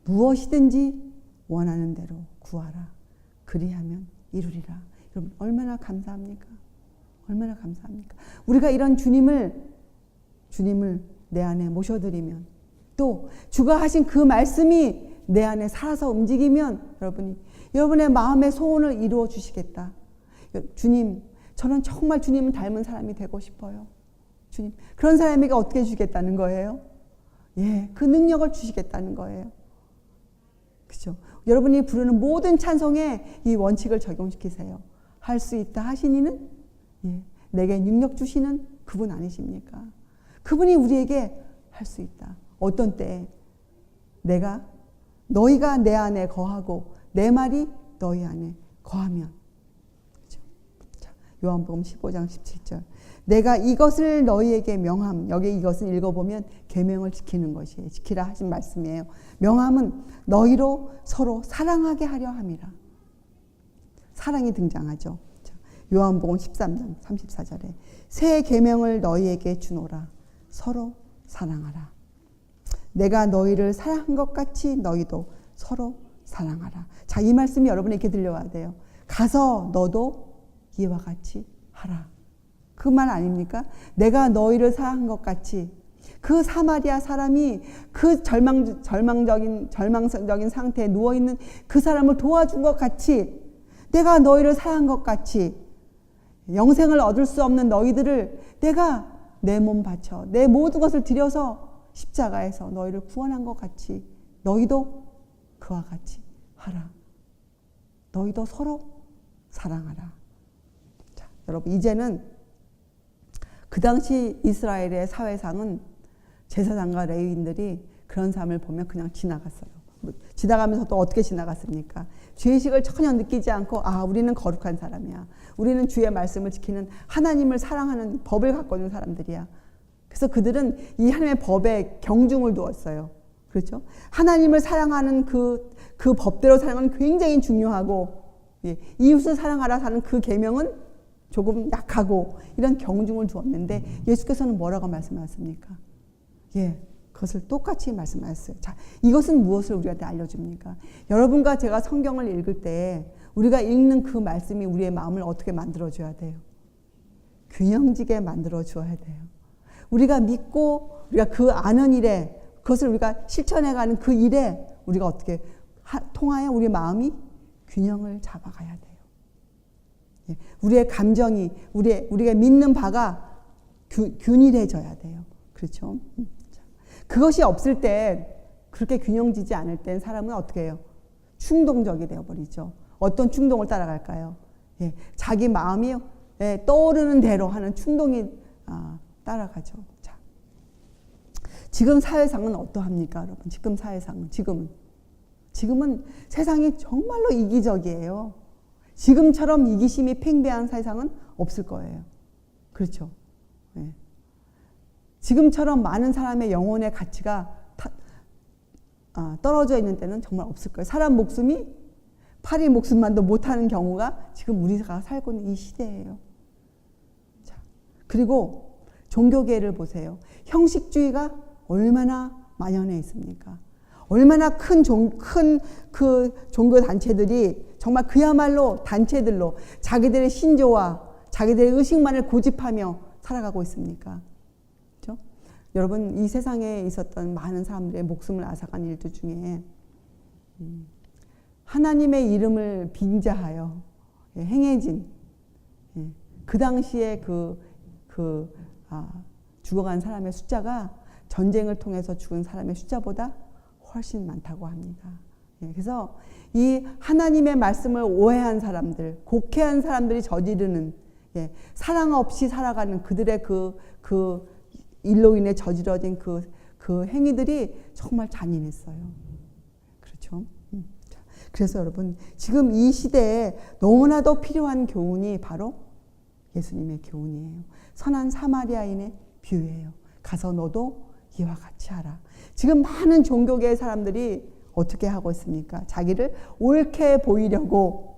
무엇이든지 원하는 대로 구하라. 그리하면 이루리라. 여러분, 얼마나 감사합니까? 얼마나 감사합니까? 우리가 이런 주님을 내 안에 모셔드리면, 또 주가 하신 그 말씀이 내 안에 살아서 움직이면 여러분의 마음의 소원을 이루어 주시겠다. 주님, 저는 정말 주님을 닮은 사람이 되고 싶어요. 주님, 그런 사람에게 어떻게 주겠다는 거예요? 그 능력을 주시겠다는 거예요. 그렇죠? 여러분이 부르는 모든 찬송에 이 원칙을 적용시키세요. 할 수 있다 하신 이는 내게 능력 주시는 그분 아니십니까? 그분이 우리에게 할 수 있다. 어떤 때에 너희가 내 안에 거하고 내 말이 너희 안에 거하면. 그렇죠? 자, 요한복음 15장 17절. 내가 이것을 너희에게 명함. 여기 이것을 읽어보면 계명을 지키는 것이에요. 지키라 하신 말씀이에요. 명함은 너희로 서로 사랑하게 하려 함이라. 사랑이 등장하죠. 자, 요한복음 13장 34절에 새 계명을 너희에게 주노라. 서로 사랑하라. 내가 너희를 사랑한 것 같이 너희도 서로 사랑하라. 자, 이 말씀이 여러분에게 들려와야 돼요. 가서 너도 이와 같이 하라. 그 말 아닙니까? 내가 너희를 사랑한 것 같이, 그 사마리아 사람이 그 절망적인 상태에 누워있는 그 사람을 도와준 것 같이, 내가 너희를 사랑한 것 같이, 영생을 얻을 수 없는 너희들을 내가 내 몸 바쳐 내 모든 것을 들여서 십자가에서 너희를 구원한 것 같이 너희도 그와 같이 하라. 너희도 서로 사랑하라. 자, 여러분, 이제는 그 당시 이스라엘의 사회상은 제사장과 레위인들이 그런 삶을 보면 그냥 지나갔어요. 지나가면서 또 어떻게 지나갔습니까? 죄의식을 전혀 느끼지 않고, 우리는 거룩한 사람이야. 우리는 주의 말씀을 지키는, 하나님을 사랑하는 법을 갖고 있는 사람들이야. 그래서 그들은 이 하나님의 법에 경중을 두었어요. 그렇죠? 하나님을 사랑하는 그 법대로 사랑은 굉장히 중요하고, 이웃을 사랑하라 하는 그 계명은 조금 약하고, 이런 경중을 두었는데 예수께서는 뭐라고 말씀하셨습니까? 그것을 똑같이 말씀하셨어요. 자, 이것은 무엇을 우리한테 알려줍니까? 여러분과 제가 성경을 읽을 때 우리가 읽는 그 말씀이 우리의 마음을 어떻게 만들어줘야 돼요? 균형지게 만들어줘야 돼요. 우리가 믿고 우리가 그 아는 일에 그것을 우리가 실천해가는 그 일에 우리가 어떻게 통하여 우리 마음이 균형을 잡아가야 돼요. 예, 우리의 감정이 우리가 믿는 바가 균일해져야 돼요. 그렇죠? 그것이 없을 때 그렇게 균형지지 않을 땐 사람은 어떻게 해요? 충동적이 되어버리죠. 어떤 충동을 따라갈까요? 예, 자기 마음이 떠오르는 대로 하는 충동이 따라가죠. 자, 지금 사회상은 어떠합니까, 여러분? 지금 사회상은 지금은 세상이 정말로 이기적이에요. 지금처럼 이기심이 팽배한 세상은 없을 거예요. 그렇죠? 예. 지금처럼 많은 사람의 영혼의 가치가 떨어져 있는 때는 정말 없을 거예요. 사람 목숨이 파리 목숨만도 못하는 경우가 지금 우리가 살고 있는 이 시대예요. 자, 그리고 종교계를 보세요. 형식주의가 얼마나 만연해 있습니까? 얼마나 큰 그 종교 단체들이 정말 그야말로 단체들로 자기들의 신조와 자기들의 의식만을 고집하며 살아가고 있습니까? 그렇죠? 여러분, 이 세상에 있었던 많은 사람들의 목숨을 앗아간 일들 중에 하나님의 이름을 빙자하여 행해진 그 당시에 죽어간 사람의 숫자가 전쟁을 통해서 죽은 사람의 숫자보다 훨씬 많다고 합니다. 그래서 이 하나님의 말씀을 오해한 사람들, 곡해한 사람들이 저지르는 사랑 없이 살아가는 그들의 그 일로 인해 저지러진 그 행위들이 정말 잔인했어요. 그렇죠? 그래서 여러분, 지금 이 시대에 너무나도 필요한 교훈이 바로 예수님의 교훈이에요. 선한 사마리아인의 비유예요. 가서 너도 이와 같이 하라. 지금 많은 종교계의 사람들이 어떻게 하고 있습니까? 자기를 옳게 보이려고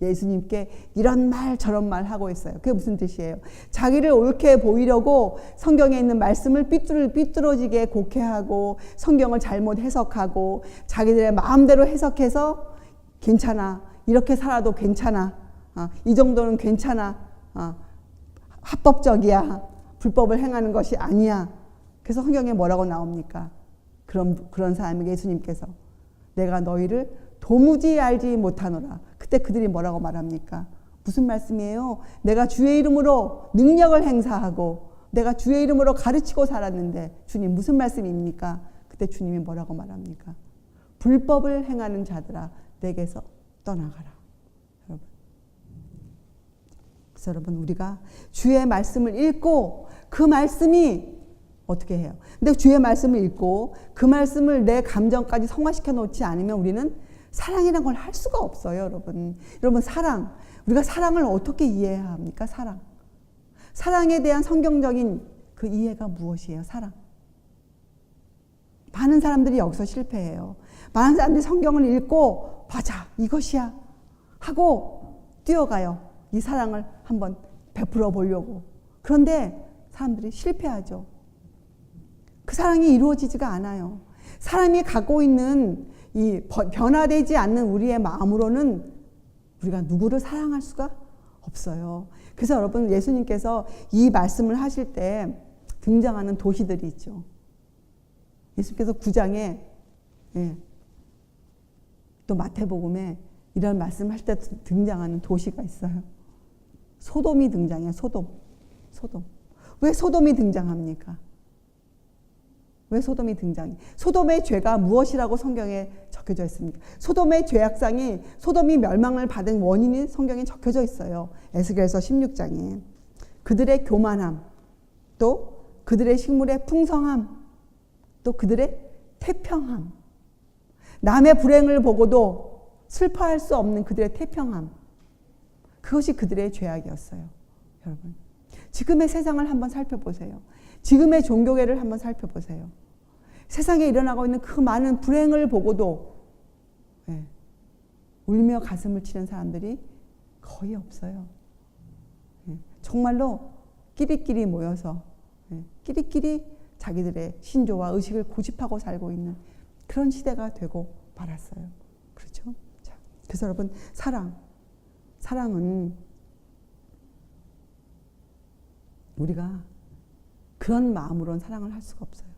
예수님께 이런 말 저런 말 하고 있어요. 그게 무슨 뜻이에요? 자기를 옳게 보이려고 성경에 있는 말씀을 삐뚤어지게 곡해하고 성경을 잘못 해석하고 자기들의 마음대로 해석해서 괜찮아, 이렇게 살아도 괜찮아, 이 정도는 괜찮아, 합법적이야, 불법을 행하는 것이 아니야. 그래서 성경에 뭐라고 나옵니까? 그런 사람에게 예수님께서 내가 너희를 도무지 알지 못하노라. 그때 그들이 뭐라고 말합니까? 무슨 말씀이에요? 내가 주의 이름으로 능력을 행사하고 내가 주의 이름으로 가르치고 살았는데 주님 무슨 말씀입니까? 그때 주님이 뭐라고 말합니까? 불법을 행하는 자들아 내게서 떠나가라. 여러분. 그래서 여러분, 우리가 주의 말씀을 읽고 그 말씀이 어떻게 해요? 근데 주의 말씀을 읽고 그 말씀을 내 감정까지 성화시켜 놓지 않으면 우리는 사랑이라는 걸 할 수가 없어요, 여러분. 여러분, 사랑. 우리가 사랑을 어떻게 이해해야 합니까? 사랑. 사랑에 대한 성경적인 그 이해가 무엇이에요? 사랑. 많은 사람들이 여기서 실패해요. 많은 사람들이 성경을 읽고 맞아, 이것이야 하고 뛰어가요. 이 사랑을 한번 베풀어 보려고. 그런데 사람들이 실패하죠. 그 사랑이 이루어지지가 않아요. 사람이 갖고 있는 이 변화되지 않는 우리의 마음으로는 우리가 누구를 사랑할 수가 없어요. 그래서 여러분, 예수님께서 이 말씀을 하실 때 등장하는 도시들이 있죠. 예수님께서 9장에 또 마태복음에 이런 말씀을 할 때 등장하는 도시가 있어요. 소돔이 등장해요. 소돔. 왜 소돔이 등장합니까? 왜 소돔이 등장해? 소돔의 죄가 무엇이라고 성경에 적혀져 있습니까? 소돔의 죄악상이, 소돔이 멸망을 받은 원인이 성경에 적혀져 있어요. 에스겔서 16장에. 그들의 교만함, 또 그들의 식물의 풍성함, 또 그들의 태평함. 남의 불행을 보고도 슬퍼할 수 없는 그들의 태평함. 그것이 그들의 죄악이었어요. 여러분, 지금의 세상을 한번 살펴보세요. 지금의 종교계를 한번 살펴보세요. 세상에 일어나고 있는 그 많은 불행을 보고도 울며 가슴을 치는 사람들이 거의 없어요. 정말로 끼리끼리 모여서 끼리끼리 자기들의 신조와 의식을 고집하고 살고 있는 그런 시대가 되고 말았어요. 그렇죠? 자, 그래서 여러분, 사랑은 우리가 그런 마음으로는 사랑을 할 수가 없어요.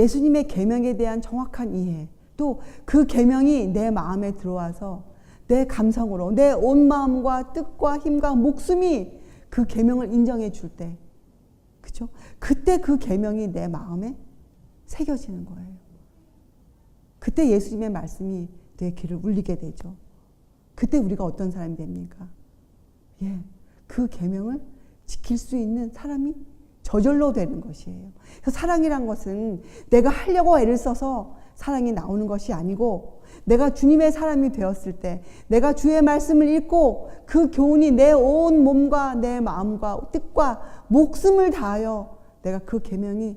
예수님의 계명에 대한 정확한 이해, 또 그 계명이 내 마음에 들어와서 내 감성으로 내 온 마음과 뜻과 힘과 목숨이 그 계명을 인정해 줄 때, 그죠? 그때 그 계명이 내 마음에 새겨지는 거예요. 그때 예수님의 말씀이 내 귀를 울리게 되죠. 그때 우리가 어떤 사람이 됩니까? 예, 그 계명을 지킬 수 있는 사람이 저절로 되는 것이에요. 그래서 사랑이란 것은 내가 하려고 애를 써서 사랑이 나오는 것이 아니고, 내가 주님의 사람이 되었을 때, 내가 주의 말씀을 읽고 그 교훈이 내 온 몸과 내 마음과 뜻과 목숨을 다하여 내가 그 계명이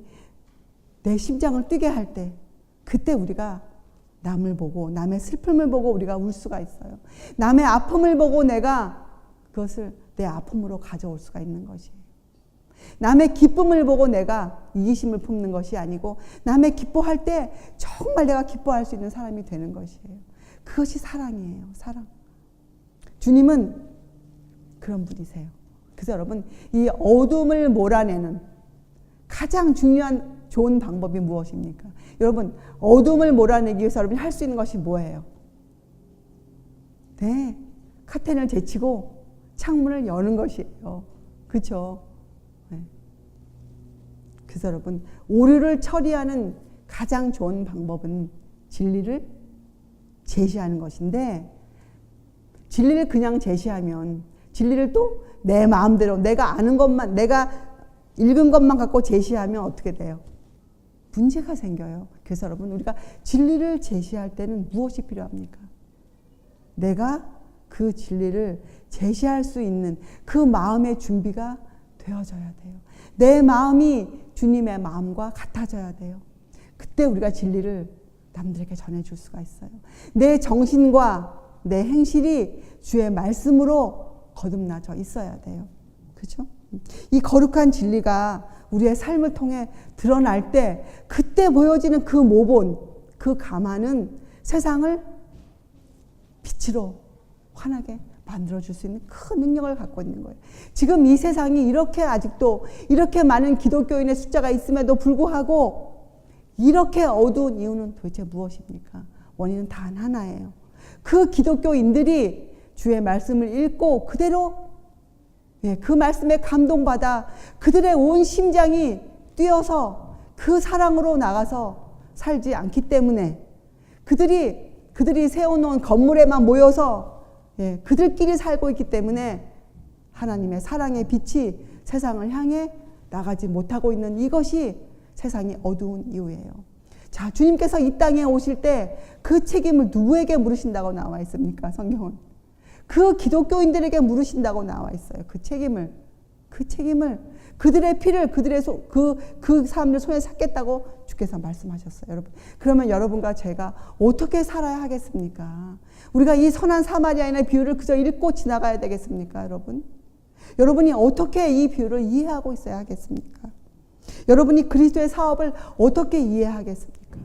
내 심장을 뛰게 할 때, 그때 우리가 남을 보고 남의 슬픔을 보고 우리가 울 수가 있어요. 남의 아픔을 보고 내가 그것을 내 아픔으로 가져올 수가 있는 것이에요. 남의 기쁨을 보고 내가 이기심을 품는 것이 아니고, 남의 기뻐할 때 정말 내가 기뻐할 수 있는 사람이 되는 것이에요. 그것이 사랑이에요. 사랑. 주님은 그런 분이세요. 그래서 여러분, 이 어둠을 몰아내는 가장 중요한 좋은 방법이 무엇입니까? 여러분, 어둠을 몰아내기 위해서 여러분이 할 수 있는 것이 뭐예요? 네, 커튼을 제치고 창문을 여는 것이에요. 그렇죠? 네. 그래서 여러분, 오류를 처리하는 가장 좋은 방법은 진리를 제시하는 것인데, 진리를 그냥 제시하면, 진리를 또 내 마음대로 내가 아는 것만, 내가 읽은 것만 갖고 제시하면 어떻게 돼요? 문제가 생겨요. 그래서 여러분, 우리가 진리를 제시할 때는 무엇이 필요합니까? 내가 그 진리를 제시할 수 있는 그 마음의 준비가 되어져야 돼요. 내 마음이 주님의 마음과 같아져야 돼요. 그때 우리가 진리를 남들에게 전해줄 수가 있어요. 내 정신과 내 행실이 주의 말씀으로 거듭나져 있어야 돼요. 그렇죠? 이 거룩한 진리가 우리의 삶을 통해 드러날 때, 그때 보여지는 그 모본, 그 감화는 세상을 빛으로 환하게 만들어줄 수 있는 큰 능력을 갖고 있는 거예요. 지금 이 세상이 이렇게 아직도 이렇게 많은 기독교인의 숫자가 있음에도 불구하고 이렇게 어두운 이유는 도대체 무엇입니까? 원인은 단 하나예요. 그 기독교인들이 주의 말씀을 읽고 그대로 그 말씀에 감동받아 그들의 온 심장이 뛰어서 그 사랑으로 나가서 살지 않기 때문에, 그들이 세워놓은 건물에만 모여서 그들끼리 살고 있기 때문에 하나님의 사랑의 빛이 세상을 향해 나가지 못하고 있는 이것이 세상이 어두운 이유예요. 자, 주님께서 이 땅에 오실 때 그 책임을 누구에게 물으신다고 나와 있습니까? 성경은 그 기독교인들에게 물으신다고 나와 있어요. 그 책임을 그들의 피를 그 사람들 손에 삭겠다고 주께서 말씀하셨어요. 여러분, 그러면 여러분과 제가 어떻게 살아야 하겠습니까? 우리가 이 선한 사마리아인의 비유를 그저 읽고 지나가야 되겠습니까? 여러분이 어떻게 이 비유를 이해하고 있어야 하겠습니까? 여러분이 그리스도의 사업을 어떻게 이해하겠습니까?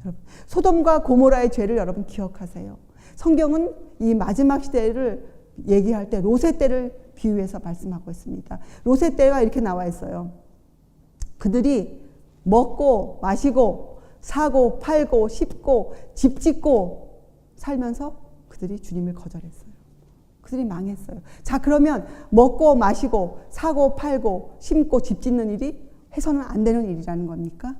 여러분, 소돔과 고모라의 죄를 여러분 기억하세요. 성경은 이 마지막 시대를 얘기할 때 롯의 때를 비유해서 말씀하고 있습니다. 롯의 때가 이렇게 나와 있어요. 그들이 먹고 마시고 사고 팔고 씹고 집 짓고 살면서 그들이 주님을 거절했어요. 그들이 망했어요. 자, 그러면 먹고 마시고 사고 팔고 심고 집 짓는 일이 해서는 안 되는 일이라는 겁니까?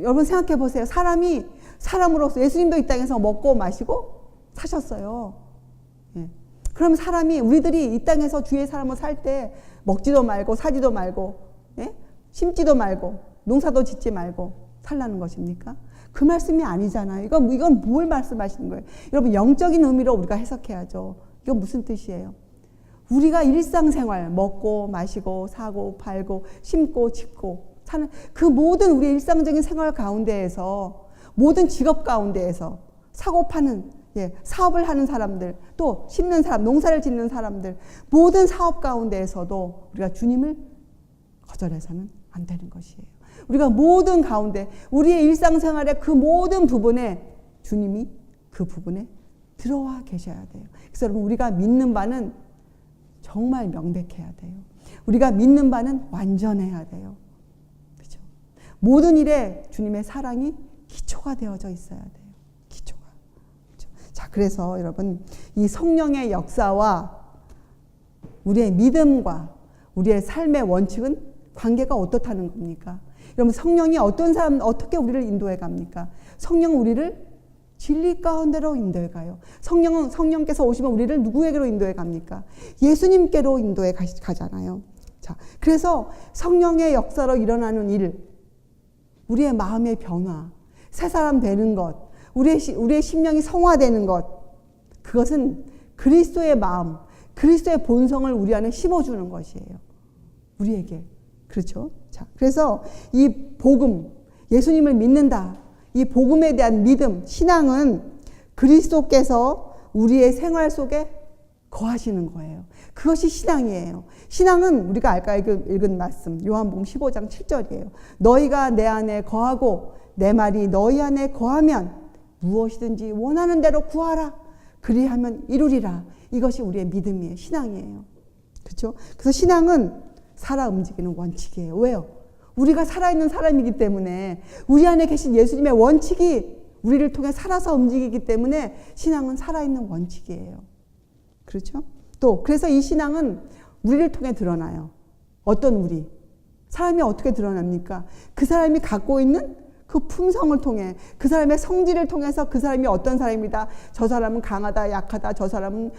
여러분 생각해 보세요. 사람이 사람으로서, 예수님도 이 땅에서 먹고 마시고 사셨어요. 그럼 우리들이 이 땅에서 주의 삶을 살 때 먹지도 말고 사지도 말고 심지도 말고 농사도 짓지 말고 살라는 것입니까? 그 말씀이 아니잖아요. 이건 뭘 말씀하시는 거예요? 여러분, 영적인 의미로 우리가 해석해야죠. 이건 무슨 뜻이에요? 우리가 일상생활 먹고 마시고 사고 팔고 심고 짓고 사는 그 모든 우리의 일상적인 생활 가운데에서, 모든 직업 가운데에서 사고 파는 사업을 하는 사람들, 또 심는 사람, 농사를 짓는 사람들, 모든 사업 가운데에서도 우리가 주님을 거절해서는 안 되는 것이에요. 우리가 모든 가운데 우리의 일상생활의 그 모든 부분에 주님이 그 부분에 들어와 계셔야 돼요. 그래서 여러분, 우리가 믿는 바는 정말 명백해야 돼요. 우리가 믿는 바는 완전해야 돼요. 그렇죠? 모든 일에 주님의 사랑이 기초가 되어져 있어야 돼요. 기초가. 자, 그래서 여러분 이 성령의 역사와 우리의 믿음과 우리의 삶의 원칙은 관계가 어떻다는 겁니까? 여러분 성령이 어떤 사람 어떻게 우리를 인도해 갑니까? 성령은 우리를 진리 가운데로 인도해 가요. 성령께서 오시면 우리를 누구에게로 인도해 갑니까? 예수님께로 인도해 가잖아요. 자, 그래서 성령의 역사로 일어나는 일, 우리의 마음의 변화, 새 사람 되는 것, 우리의 심령이 성화되는 것, 그것은 그리스도의 마음, 그리스도의 본성을 우리 안에 심어주는 것이에요. 우리에게. 그렇죠? 자, 그래서 이 복음, 예수님을 믿는다. 이 복음에 대한 믿음, 신앙은 그리스도께서 우리의 생활 속에 거하시는 거예요. 그것이 신앙이에요. 신앙은 우리가 아까 읽은 말씀, 요한복음 15장 7절이에요. 너희가 내 안에 거하고 내 말이 너희 안에 거하면 무엇이든지 원하는 대로 구하라. 그리하면 이루리라. 이것이 우리의 믿음이에요. 신앙이에요. 그렇죠? 그래서 신앙은 살아 움직이는 원칙이에요. 왜요? 우리가 살아있는 사람이기 때문에 우리 안에 계신 예수님의 원칙이 우리를 통해 살아서 움직이기 때문에 신앙은 살아있는 원칙이에요. 그렇죠? 또 그래서 이 신앙은 우리를 통해 드러나요. 어떤 우리? 사람이 어떻게 드러납니까? 그 사람이 갖고 있는 그 품성을 통해, 그 사람의 성질을 통해서 그 사람이 어떤 사람이다. 저 사람은 강하다, 약하다. 저 사람은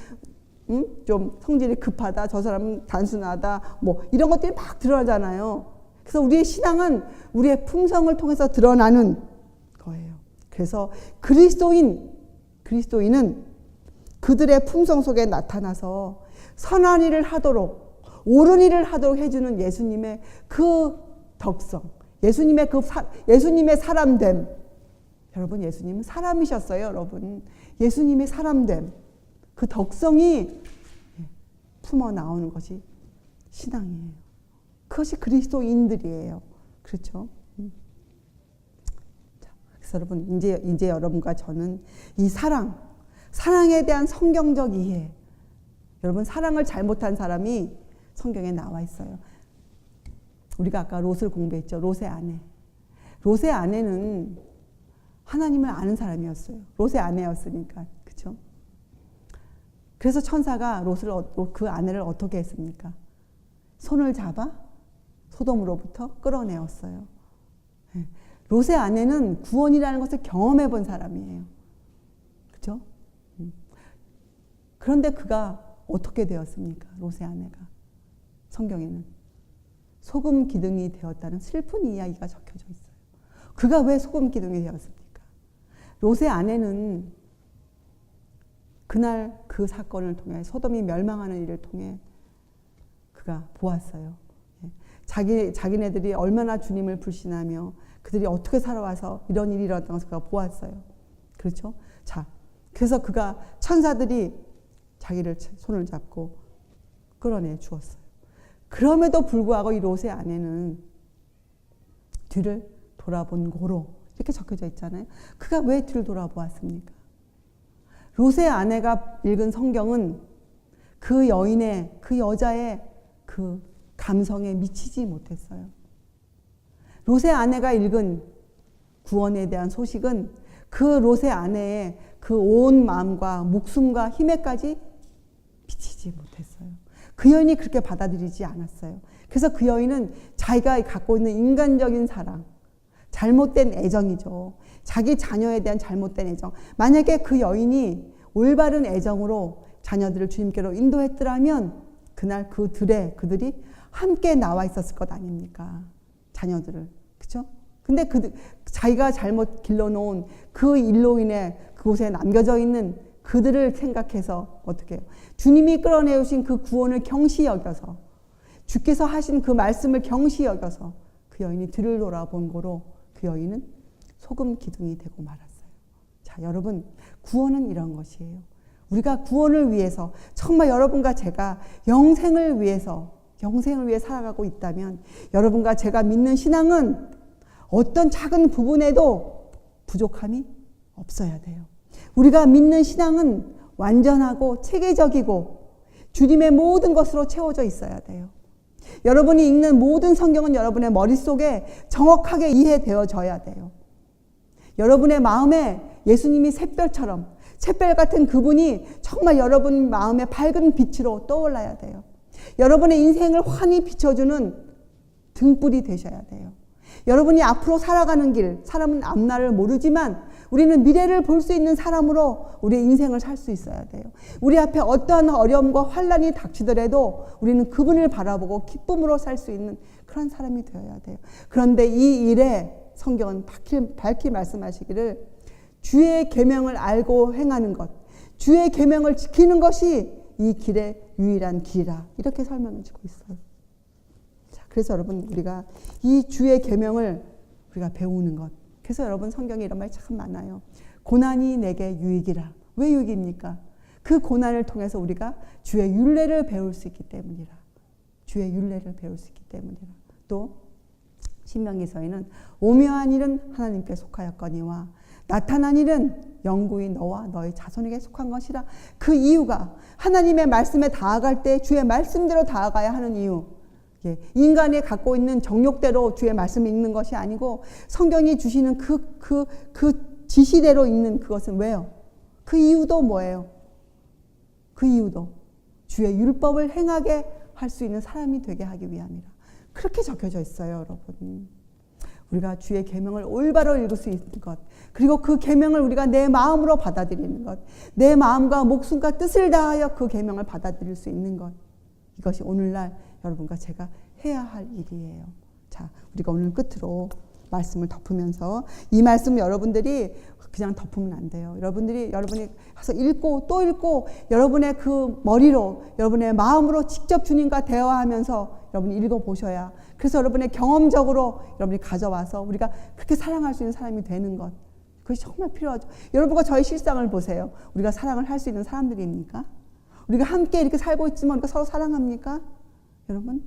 좀 성질이 급하다. 저 사람은 단순하다. 뭐 이런 것들이 막 드러나잖아요. 그래서 우리의 신앙은 우리의 품성을 통해서 드러나는 거예요. 그래서 그리스도인은 그들의 품성 속에 나타나서 선한 일을 하도록, 옳은 일을 하도록 해주는 예수님의 그 덕성, 예수님의 사람됨. 여러분, 예수님은 사람이셨어요, 여러분. 예수님의 사람됨. 그 덕성이 품어 나오는 것이 신앙이에요. 그것이 그리스도인들이에요. 그렇죠? 자, 그래서 여러분, 이제 여러분과 저는 이 사랑에 대한 성경적 이해. 여러분, 사랑을 잘못한 사람이 성경에 나와 있어요. 우리가 아까 롯을 공부했죠. 롯의 아내. 롯의 아내는 하나님을 아는 사람이었어요. 롯의 아내였으니까. 그렇죠? 그래서 천사가 그 아내를 어떻게 했습니까? 손을 잡아 소돔으로부터 끌어내었어요. 롯의 아내는 구원이라는 것을 경험해 본 사람이에요. 그렇죠? 그런데 그가 어떻게 되었습니까? 롯의 아내가. 성경에는 소금 기둥이 되었다는 슬픈 이야기가 적혀져 있어요. 그가 왜 소금 기둥이 되었습니까? 롯의 아내는 그날 그 사건을 통해, 소돔이 멸망하는 일을 통해 그가 보았어요. 자기네들이 얼마나 주님을 불신하며 그들이 어떻게 살아와서 이런 일이 일어났다는 것을 그가 보았어요. 그렇죠? 자, 그래서 그가 천사들이 자기를 손을 잡고 끌어내 주었어요. 그럼에도 불구하고 이 롯의 아내는 뒤를 돌아본 고로 이렇게 적혀져 있잖아요. 그가 왜 뒤를 돌아보았습니까? 롯의 아내가 읽은 성경은 그 여자의 그 감성에 미치지 못했어요. 롯의 아내가 읽은 구원에 대한 소식은 그 롯의 아내의 그 온 마음과 목숨과 힘에까지 미치지 못했어요. 그 여인이 그렇게 받아들이지 않았어요. 그래서 그 여인은 자기가 갖고 있는 인간적인 사랑, 잘못된 애정이죠. 자기 자녀에 대한 잘못된 애정. 만약에 그 여인이 올바른 애정으로 자녀들을 주님께로 인도했더라면 그날 그들이 함께 나와 있었을 것 아닙니까? 자녀들을. 그렇죠? 근데 자기가 잘못 길러놓은 그 일로 인해 그곳에 남겨져 있는 그들을 생각해서 어떻게 해요? 주님이 끌어내오신 그 구원을 경시 여겨서, 주께서 하신 그 말씀을 경시 여겨서 그 여인이 뒤를 돌아본 고로 그 여인은 소금 기둥이 되고 말았어요. 자, 여러분, 구원은 이런 것이에요. 우리가 구원을 위해서, 정말 여러분과 제가 영생을 위해 살아가고 있다면 여러분과 제가 믿는 신앙은 어떤 작은 부분에도 부족함이 없어야 돼요. 우리가 믿는 신앙은 완전하고 체계적이고 주님의 모든 것으로 채워져 있어야 돼요. 여러분이 읽는 모든 성경은 여러분의 머릿속에 정확하게 이해되어져야 돼요. 여러분의 마음에 예수님이 샛별처럼, 샛별 같은 그분이 정말 여러분 마음의 밝은 빛으로 떠올라야 돼요. 여러분의 인생을 환히 비춰주는 등불이 되셔야 돼요. 여러분이 앞으로 살아가는 길, 사람은 앞날을 모르지만 우리는 미래를 볼 수 있는 사람으로 우리의 인생을 살 수 있어야 돼요. 우리 앞에 어떠한 어려움과 환난이 닥치더라도 우리는 그분을 바라보고 기쁨으로 살 수 있는 그런 사람이 되어야 돼요. 그런데 이 일에 성경은 밝히 말씀하시기를 주의 계명을 알고 행하는 것, 주의 계명을 지키는 것이 이 길의 유일한 길이라 이렇게 설명해 주고 있어요. 자, 그래서 여러분 우리가 이 주의 계명을 우리가 배우는 것. 그래서 여러분 성경에 이런 말 참 많아요. 고난이 내게 유익이라. 왜 유익입니까? 그 고난을 통해서 우리가 주의 율례를 배울 수 있기 때문이라. 주의 율례를 배울 수 있기 때문이라. 또 신명기서에는 오묘한 일은 하나님께 속하였거니와 나타난 일은 영구히 너와 너의 자손에게 속한 것이라. 그 이유가 하나님의 말씀에 다가갈 때 주의 말씀대로 다가가야 하는 이유. 인간이 갖고 있는 정욕대로 주의 말씀을 읽는 것이 아니고 성경이 주시는 그 지시대로 읽는 그것은 왜요? 그 이유도 뭐예요? 그 이유도 주의 율법을 행하게 할 수 있는 사람이 되게 하기 위함이라. 그렇게 적혀져 있어요, 여러분. 우리가 주의 계명을 올바로 읽을 수 있는 것, 그리고 그 계명을 우리가 내 마음으로 받아들이는 것, 내 마음과 목숨과 뜻을 다하여 그 계명을 받아들일 수 있는 것, 이것이 오늘날 여러분과 제가 해야 할 일이에요. 자, 우리가 오늘 끝으로 말씀을 덮으면서 이 말씀 여러분들이 그냥 덮으면 안 돼요. 여러분이 가서 읽고 또 읽고 여러분의 그 머리로, 여러분의 마음으로 직접 주님과 대화하면서 여러분이 읽어보셔야, 그래서 여러분의 경험적으로 여러분이 가져와서 우리가 그렇게 사랑할 수 있는 사람이 되는 것, 그것이 정말 필요하죠. 여러분과 저의 실상을 보세요. 우리가 사랑을 할 수 있는 사람들입니까? 우리가 함께 이렇게 살고 있지만 우리가 서로 사랑합니까? 여러분,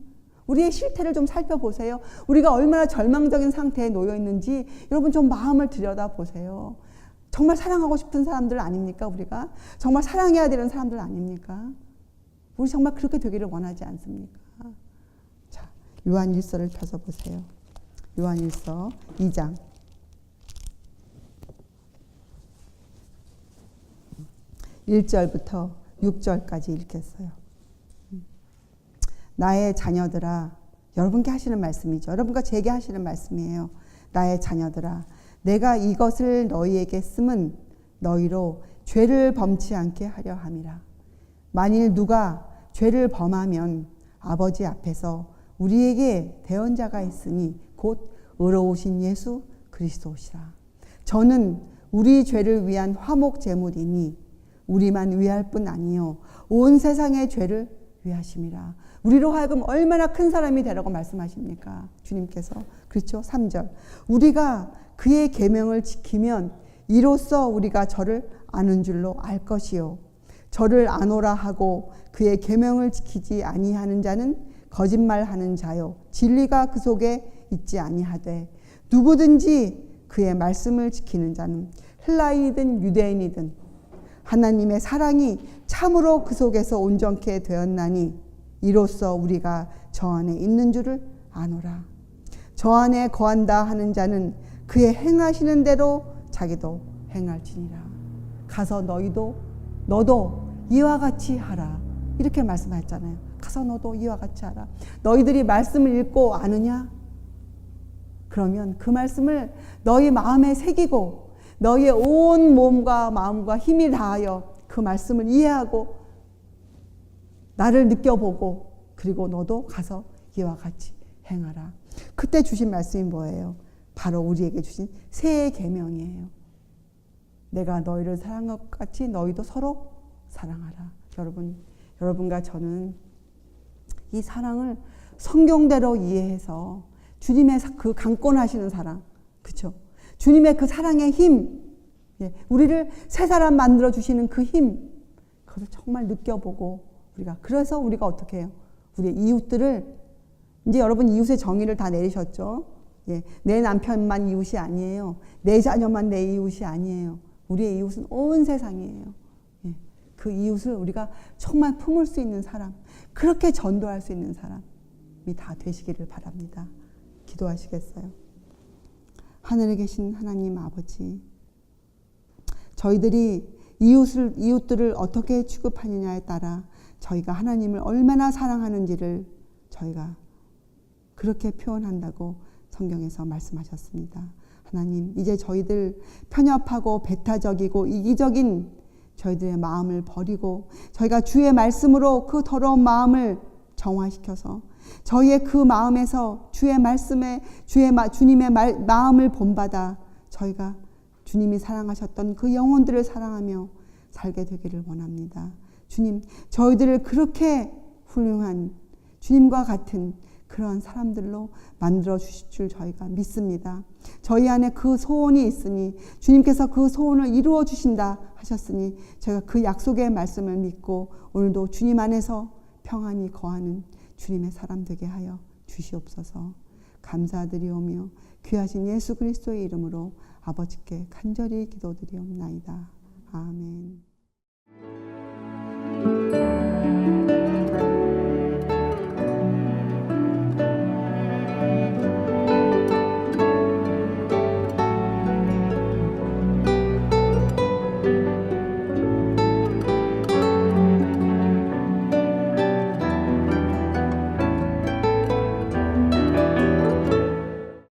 우리의 실태를 좀 살펴보세요. 우리가 얼마나 절망적인 상태에 놓여 있는지 여러분 좀 마음을 들여다보세요. 정말 사랑하고 싶은 사람들 아닙니까? 우리가 정말 사랑해야 되는 사람들 아닙니까? 우리 정말 그렇게 되기를 원하지 않습니까? 자, 요한일서를 펴서 보세요. 요한일서 2장 1절부터 6절까지 읽겠어요. 나의 자녀들아, 여러분께 하시는 말씀이죠. 여러분과 제게 하시는 말씀이에요. 나의 자녀들아, 내가 이것을 너희에게 쓰면 너희로 죄를 범치 않게 하려 함이라. 만일 누가 죄를 범하면 아버지 앞에서 우리에게 대언자가 있으니 곧 의로우신 예수 그리스도시라. 저는 우리 죄를 위한 화목 제물이니 우리만 위할 뿐 아니요 온 세상의 죄를 위하심이라. 우리로 하여금 얼마나 큰 사람이 되라고 말씀하십니까? 주님께서. 그렇죠? 3절. 우리가 그의 계명을 지키면 이로써 우리가 저를 아는 줄로 알 것이요. 저를 아노라 하고 그의 계명을 지키지 아니하는 자는 거짓말하는 자요. 진리가 그 속에 있지 아니하되 누구든지 그의 말씀을 지키는 자는 헬라인이든 유대인이든 하나님의 사랑이 참으로 그 속에서 온전케 되었나니 이로써 우리가 저 안에 있는 줄을 아노라. 저 안에 거한다 하는 자는 그의 행하시는 대로 자기도 행할지니라. 가서 너도 이와 같이 하라. 이렇게 말씀하셨잖아요. 가서 너도 이와 같이 하라. 너희들이 말씀을 읽고 아느냐? 그러면 그 말씀을 너희 마음에 새기고 너희의 온 몸과 마음과 힘이 다하여 그 말씀을 이해하고 나를 느껴보고 그리고 너도 가서 이와 같이 행하라. 그때 주신 말씀이 뭐예요? 바로 우리에게 주신 새 계명이에요. 내가 너희를 사랑한 것 같이 너희도 서로 사랑하라. 여러분과 저는 이 사랑을 성경대로 이해해서 주님의 그 강권하시는 사랑, 그렇죠? 주님의 그 사랑의 힘, 우리를 새 사람 만들어 주시는 그 힘, 그것을 정말 느껴보고 그래서 우리가 어떻게 해요? 우리의 이웃들을, 이제 여러분 이웃의 정의를 다 내리셨죠? 내 남편만 이웃이 아니에요. 내 자녀만 내 이웃이 아니에요. 우리의 이웃은 온 세상이에요. 그 이웃을 우리가 정말 품을 수 있는 사람, 그렇게 전도할 수 있는 사람, 말씀이 다 되시기를 바랍니다. 기도하시겠어요? 하늘에 계신 하나님 아버지, 저희들이 이웃들을 어떻게 취급하느냐에 따라 저희가 하나님을 얼마나 사랑하는지를 저희가 그렇게 표현한다고 성경에서 말씀하셨습니다. 하나님, 이제 저희들 편협하고 배타적이고 이기적인 저희들의 마음을 버리고 저희가 주의 말씀으로 그 더러운 마음을 정화시켜서 저희의 그 마음에서 주의 말씀에 주님의 마음을 본받아 저희가 주님이 사랑하셨던 그 영혼들을 사랑하며 살게 되기를 원합니다. 주님, 저희들을 그렇게 훌륭한 주님과 같은 그런 사람들로 만들어 주실 줄 저희가 믿습니다. 저희 안에 그 소원이 있으니 주님께서 그 소원을 이루어 주신다 하셨으니 제가 그 약속의 말씀을 믿고 오늘도 주님 안에서 평안히 거하는 주님의 사람 되게 하여 주시옵소서. 감사드리오며 귀하신 예수 그리스도의 이름으로 아버지께 간절히 기도드리옵나이다. 아멘.